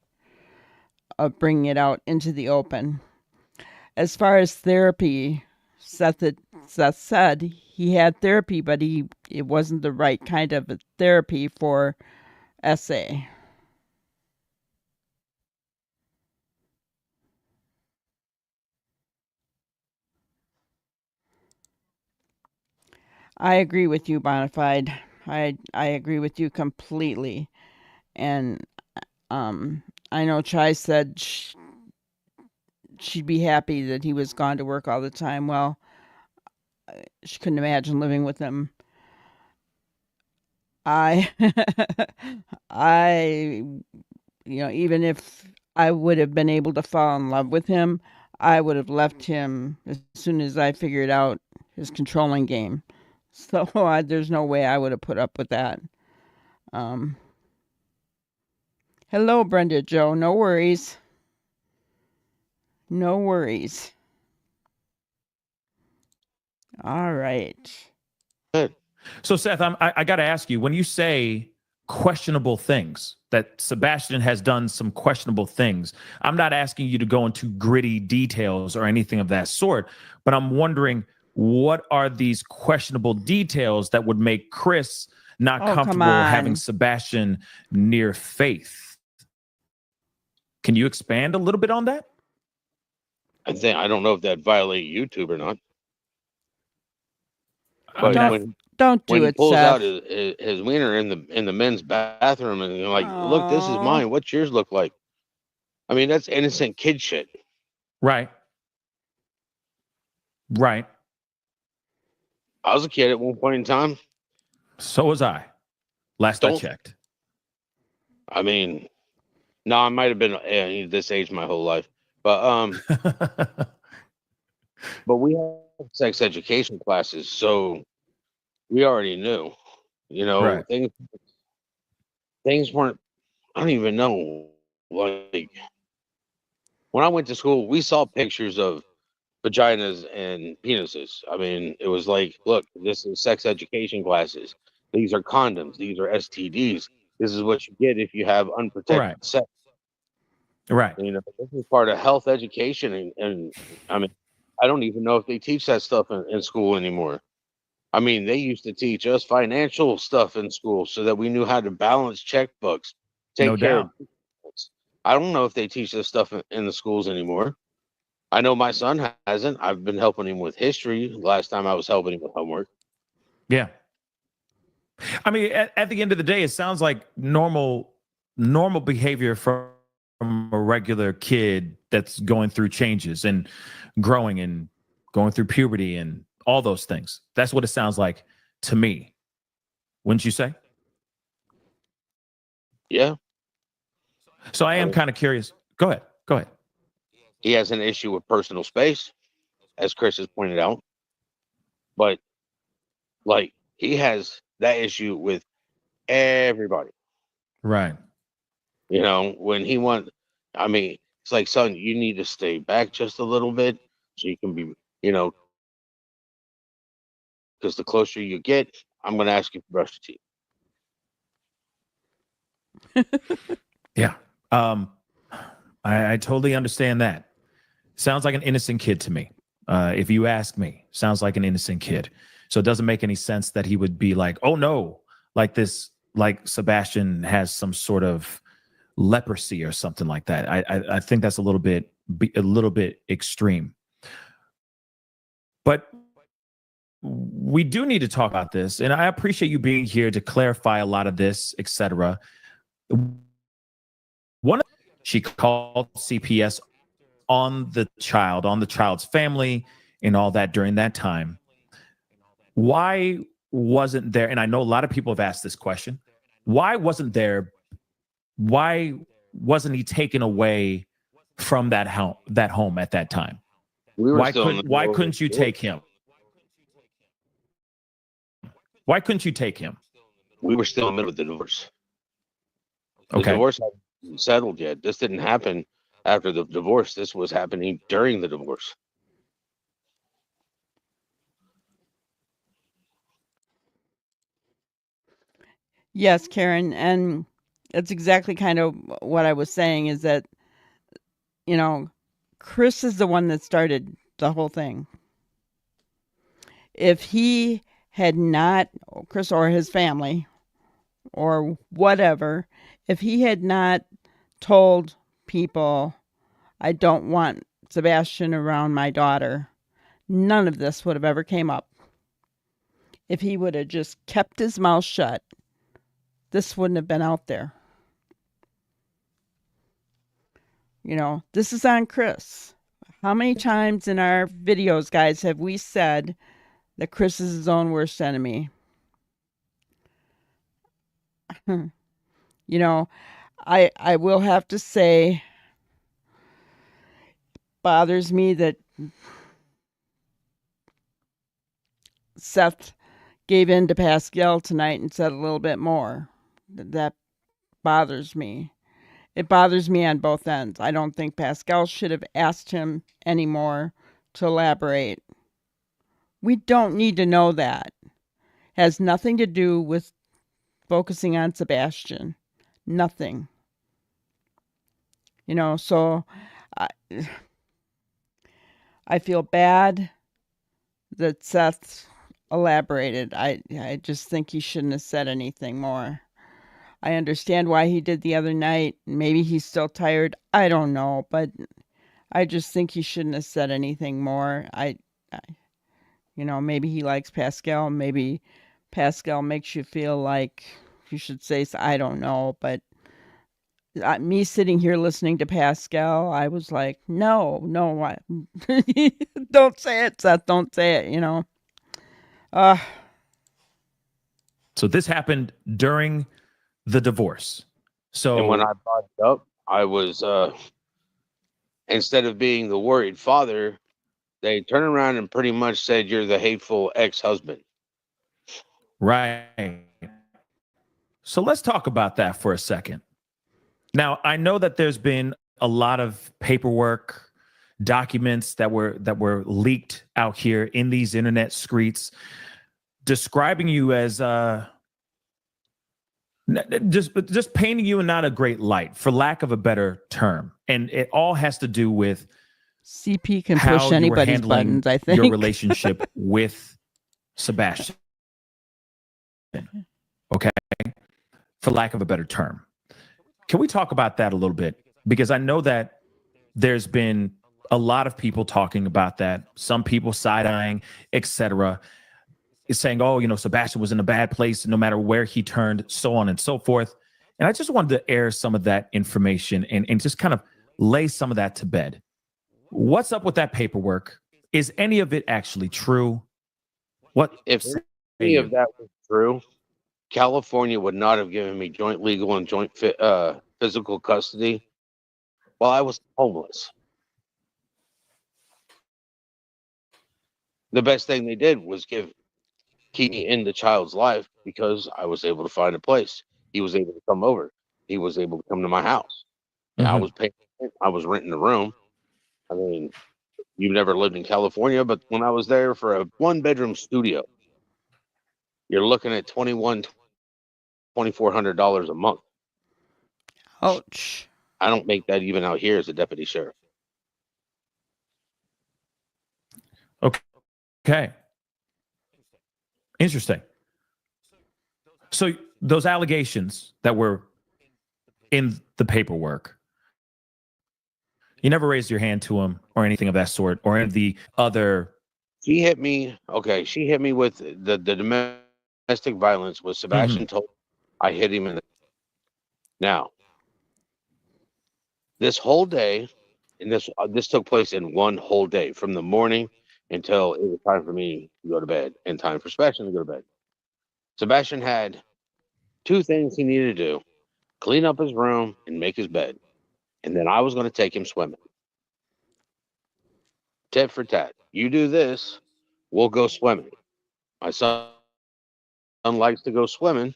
of bringing it out into the open. As far as therapy, Seth said he had therapy, but it wasn't the right kind of therapy for SA. I agree with you, Bonafide. I agree with you completely. And I know Chai said she'd be happy that he was gone to work all the time. Well, she couldn't imagine living with him. I I even if I would have been able to fall in love with him, I would have left him as soon as I figured out his controlling game. So there's no way I would have put up with that. Hello, Brenda Joe. No worries. No worries. All right. Good. So, Seth, I got to ask you, when you say questionable things, that Sebastian has done some questionable things, I'm not asking you to go into gritty details or anything of that sort, but I'm wondering, what are these questionable details that would make Chris not comfortable having Sebastian near Faith? Can you expand a little bit on that? I don't know if that violates YouTube or not. But don't do when it, he pulls Seth. out his wiener in the men's bathroom and you're like, look, this is mine. What's yours look like? I mean, that's innocent kid shit. Right. Right. I was a kid at one point in time. So was I. Last I checked. I mean, no, I might have been this age my whole life, but but we have sex education classes, so we already knew, Right. things weren't. I don't even know. Like when I went to school, we saw pictures of vaginas and penises. I mean, it was like, look, this is sex education classes. These are condoms. These are STDs. This is what you get if you have unprotected sex. Right. This is part of health education, and I mean, I don't even know if they teach that stuff in school anymore. I mean, they used to teach us financial stuff in school so that we knew how to balance checkbooks, take care of people. I don't know if they teach this stuff in the schools anymore. I know my son hasn't. I've been helping him with history. Last time I was helping him with homework. Yeah. I mean, at the end of the day, it sounds like normal behavior from a regular kid that's going through changes and growing and going through puberty and all those things. That's what it sounds like to me. Wouldn't you say? Yeah. So I am kind of curious. Go ahead. Go ahead. He has an issue with personal space, as Chris has pointed out. But like he has that issue with everybody. Right. When he I mean, it's like, son, you need to stay back just a little bit so you can be, because the closer you get, I'm going to ask you to brush your Yeah. I totally understand that. Sounds like an innocent kid to me. If you ask me, sounds like an innocent kid. So it doesn't make any sense that he would be like, oh no, like this, like Sebastian has some sort of leprosy or something like that. I think that's a little bit extreme. But we do need to talk about this, and I appreciate you being here to clarify a lot of this, etc. She called CPS on the child's family, and all that during that time. Why wasn't there? And I know a lot of people have asked this question. Why wasn't he taken away from that home at that time? Why couldn't you take him? Why couldn't you take him? We were still in the middle of the divorce. The Okay. divorce hadn't settled yet. This didn't happen after the divorce. This was happening during the divorce. Yes, Karen, and that's exactly kind of what I was saying, is that, you know, Chris is the one that started the whole thing. If he had not, Chris or his family or whatever, if he had not told people, I don't want Sebastian around my daughter, none of this would have ever came up. If he would have just kept his mouth shut, this wouldn't have been out there. You know, this is on Chris. How many times in our videos, guys, have we said that Chris is his own worst enemy? You know, I will have to say, bothers me that Seth gave in to Pascal tonight and said a little bit more. That bothers me. It bothers me on both ends. I don't think Pascal should have asked him anymore to elaborate. We don't need to know that. Has nothing to do with focusing on Sebastian. Nothing. You know, so I feel bad that Seth elaborated. I just think he shouldn't have said anything more. I understand why he did the other night. Maybe he's still tired. I don't know, but I just think he shouldn't have said anything more. You know, maybe he likes Pascal. Maybe Pascal makes you feel like you should say so. I don't know, but me sitting here listening to Pascal, I was like, no, don't say it, Seth. Don't say it. You know. So this happened during the divorce. So And when I brought it up, I was instead of being the worried father, they turned around and pretty much said, you're the hateful ex-husband. right. So let's talk about that for a second. Now, I know that there's been a lot of paperwork, documents that were leaked out here in these internet streets, describing you as just painting you in not a great light, for lack of a better term, and it all has to do with CP can how push you were anybody's handling buttons, I think. your relationship with Sebastian. Okay, for lack of a better term. Can we talk about that a little bit? Because I know that there's been a lot of people talking about that. Some people side-eyeing, etc., is saying, oh, you know, Sebastian was in a bad place no matter where he turned, so on and so forth. And I just wanted to air some of that information and just kind of lay some of that to bed. What's up with that paperwork? Is any of it actually true? What If any of that was true, California would not have given me joint legal and joint physical custody while I was homeless. The best thing they did was keep me in the child's life because I was able to find a place. He was able to come over. He was able to come to my house. And I was paying. I was renting a room. I mean, you've never lived in California, but when I was there for a 1-bedroom studio, you're looking at $2,400 a month. Ouch. I don't make that even out here as a deputy sheriff. Okay. Interesting. So those allegations that were in the paperwork, you never raised your hand to him or anything of that sort, or any of the other. She hit me. Okay, she hit me with the domestic violence. Was Sebastian told I hit him in the now? This whole day, and this took place in one whole day, from the morning until it was time for me to go to bed, and time for Sebastian to go to bed. Sebastian had two things he needed to do: clean up his room and make his bed, and then I was going to take him swimming. Tit for tat. You do this, we'll go swimming. My son likes to go swimming,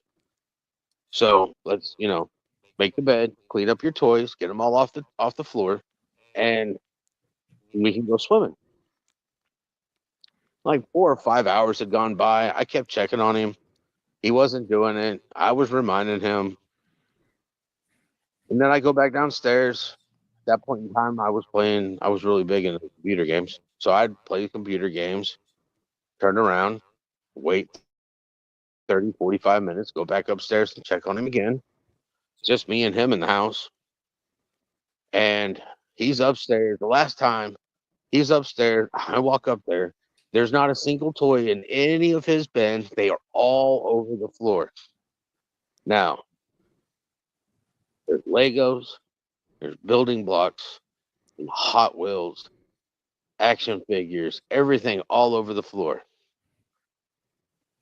so let's make the bed, clean up your toys, get them all off the floor, and we can go swimming. Like 4 or 5 hours had gone by. I kept checking on him. He wasn't doing it. I was reminding him. And then I go back downstairs. At that point in time, I was really big into computer games. So I'd play computer games, turn around, wait 30, 45 minutes, go back upstairs and check on him again. Just me and him in the house. And he's upstairs. The last time he's upstairs, I walk up there. There's not a single toy in any of his bins. They are all over the floor. Now, there's Legos, there's building blocks, and Hot Wheels, action figures, everything all over the floor.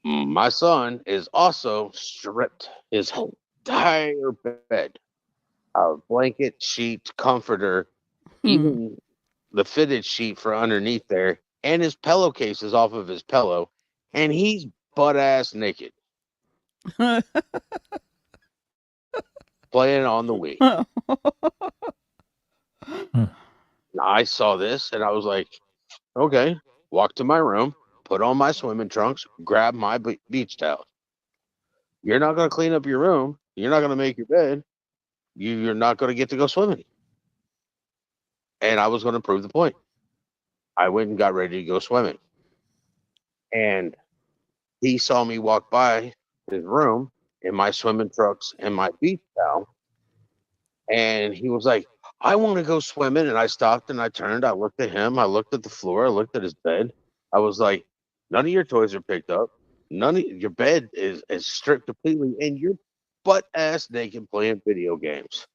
My son is also stripped his entire bed of blanket, sheet, comforter, even the fitted sheet for underneath there, and his pillowcases off of his pillow, and he's butt ass naked playing on the Wii. I saw this and I was like, okay, walk to my room, put on my swimming trunks, grab my beach towel. You're not going to clean up your room. You're not going to make your bed. You're not going to get to go swimming. And I was going to prove the point. I went and got ready to go swimming. And he saw me walk by his room in my swimming trunks and my beach towel. And he was like, I want to go swimming. And I stopped and I turned. I looked at him. I looked at the floor. I looked at his bed. I was like, none of your toys are picked up. None of your bed is stripped completely. And you're butt ass naked playing video games.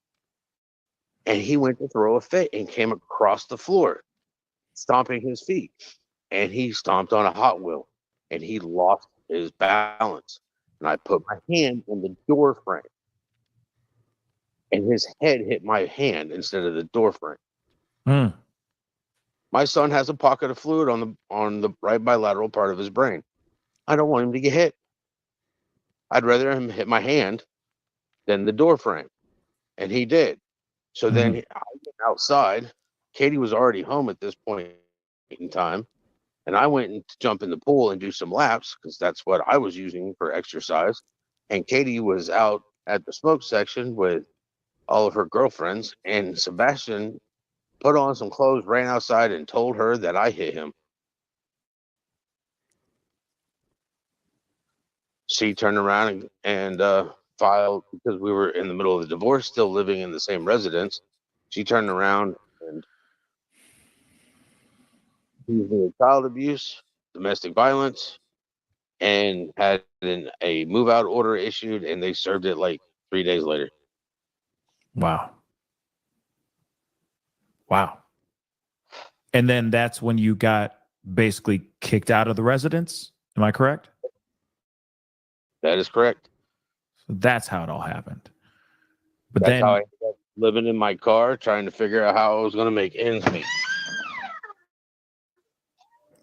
And he went to throw a fit and came across the floor, stomping his feet. And he stomped on a Hot Wheel. And he lost his balance. And I put my hand in the door frame. And his head hit my hand instead of the door frame. My son has a pocket of fluid on the right bilateral part of his brain. I don't want him to get hit. I'd rather him hit my hand than the door frame. And he did. So then I went outside. Katie was already home at this point in time. And I went to jump in the pool and do some laps because that's what I was using for exercise. And Katie was out at the smoke section with all of her girlfriends. And Sebastian put on some clothes, ran outside, and told her that I hit him. She turned around and filed, because we were in the middle of the divorce, still living in the same residence. She turned around and accused me of child abuse, domestic violence, and had a move-out order issued, and they served it like 3 days later. Wow. And then that's when you got basically kicked out of the residence. Am I correct? That is correct. So that's how it all happened. But That's then how I ended up living in my car, trying to figure out how I was going to make ends meet.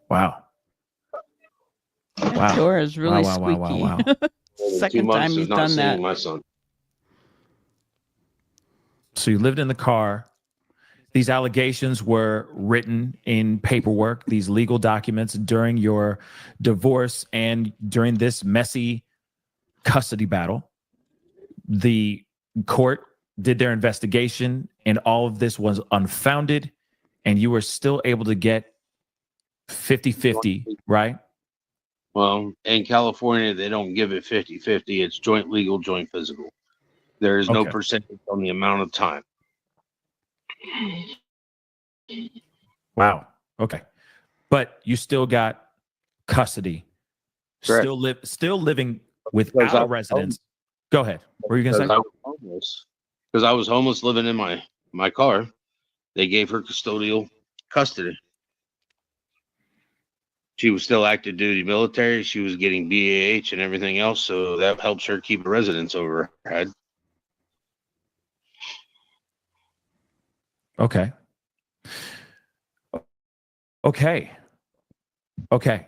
Wow. That door is really squeaky. Wow. Second time you've done that. My son. So you lived in the car. These allegations were written in paperwork, these legal documents during your divorce and during this messy custody battle. The court did their investigation and all of this was unfounded, and you were still able to get 50-50, right? Well, in California, they don't give it 50-50. It's joint legal, joint physical. There is no Okay. percentage on the amount of time. Wow. Okay. But you still got custody, Correct. still living Because without I a was residence. Go ahead. What were you Because gonna say? I was homeless. Because I was homeless living in my car. They gave her custodial custody. She was still active duty military. She was getting BAH and everything else, so that helps her keep a residence over her head. Okay. Okay. Okay.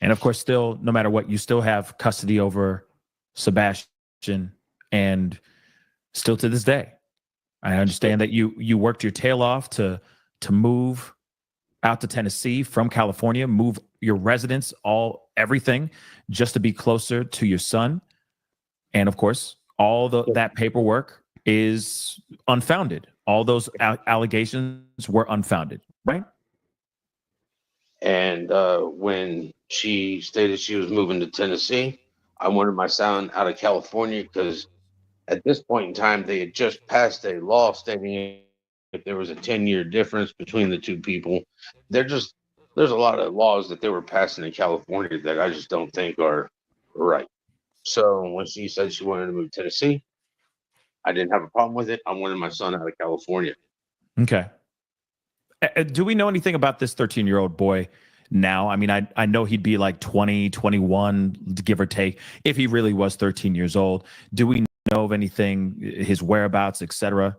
And of course, still, no matter what, you still have custody over Sebastian, and still to this day. I understand that you worked your tail off to move out to Tennessee from California, move your residence, everything, just to be closer to your son. And of course, that paperwork is unfounded. All those allegations were unfounded, right? And when she stated she was moving to Tennessee, I wanted my son out of California because at this point in time, they had just passed a law stating if there was a 10-year difference between the two people. There's a lot of laws that they were passing in California that I just don't think are right. So when she said she wanted to move to Tennessee, I didn't have a problem with it. I wanted my son out of California. Okay. Do we know anything about this 13-year-old boy now? I mean, I know he'd be like 20, 21, give or take, if he really was 13 years old. Do we know of anything, his whereabouts, etc.?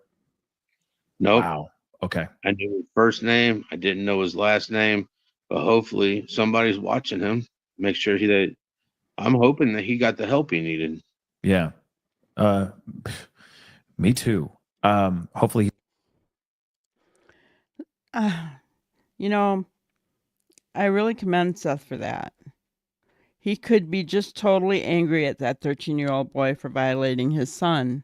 Nope. Wow. Okay. I knew his first name. I didn't know his last name, but hopefully somebody's watching him. Make sure I'm hoping that he got the help he needed. Yeah. Me too. Hopefully. You know, I really commend Seth for that. He could be just totally angry at that 13-year-old boy for violating his son.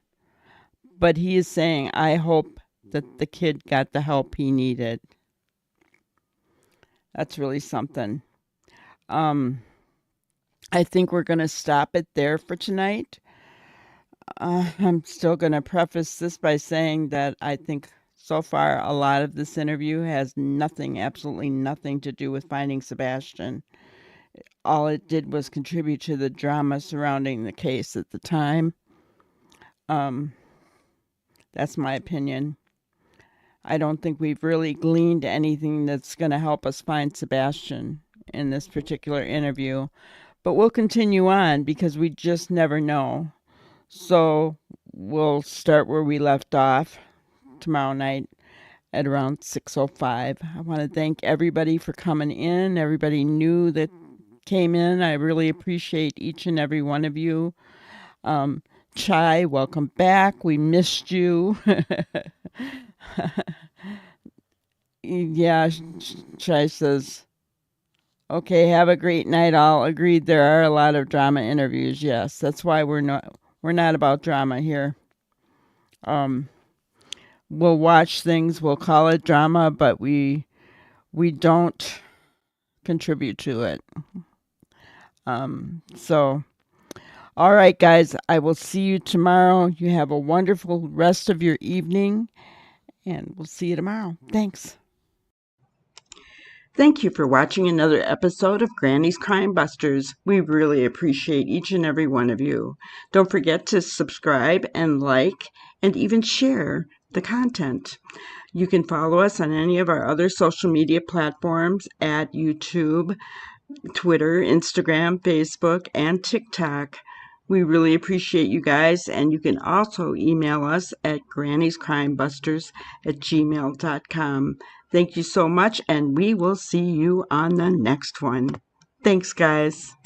But he is saying, I hope that the kid got the help he needed. That's really something. I think we're going to stop it there for tonight. I'm still going to preface this by saying that I think so far a lot of this interview has absolutely nothing to do with finding Sebastian. All it did was contribute to the drama surrounding the case at the time. That's my opinion. I don't think we've really gleaned anything that's going to help us find Sebastian in this particular interview. But we'll continue on because we just never know. So we'll start where we left off tomorrow night at around 6:05. I want to thank everybody for coming in. Everybody new that came in. I really appreciate each and every one of you. Chai, welcome back. We missed you. Yeah, Chai says, okay, have a great night all. Agreed, there are a lot of drama interviews. Yes, that's why we're not about drama here. We'll watch things, we'll call it drama, but we don't contribute to it. So all right, guys, I will see you tomorrow. You have a wonderful rest of your evening, and we'll see you tomorrow. Thanks. Thank you for watching another episode of Granny's Crime Busters. We really appreciate each and every one of you. Don't forget to subscribe and like and even share the content. You can follow us on any of our other social media platforms at YouTube, Twitter, Instagram, Facebook, and TikTok. We really appreciate you guys, and you can also email us at granniescrimebusters@gmail.com. Thank you so much, and we will see you on the next one. Thanks, guys.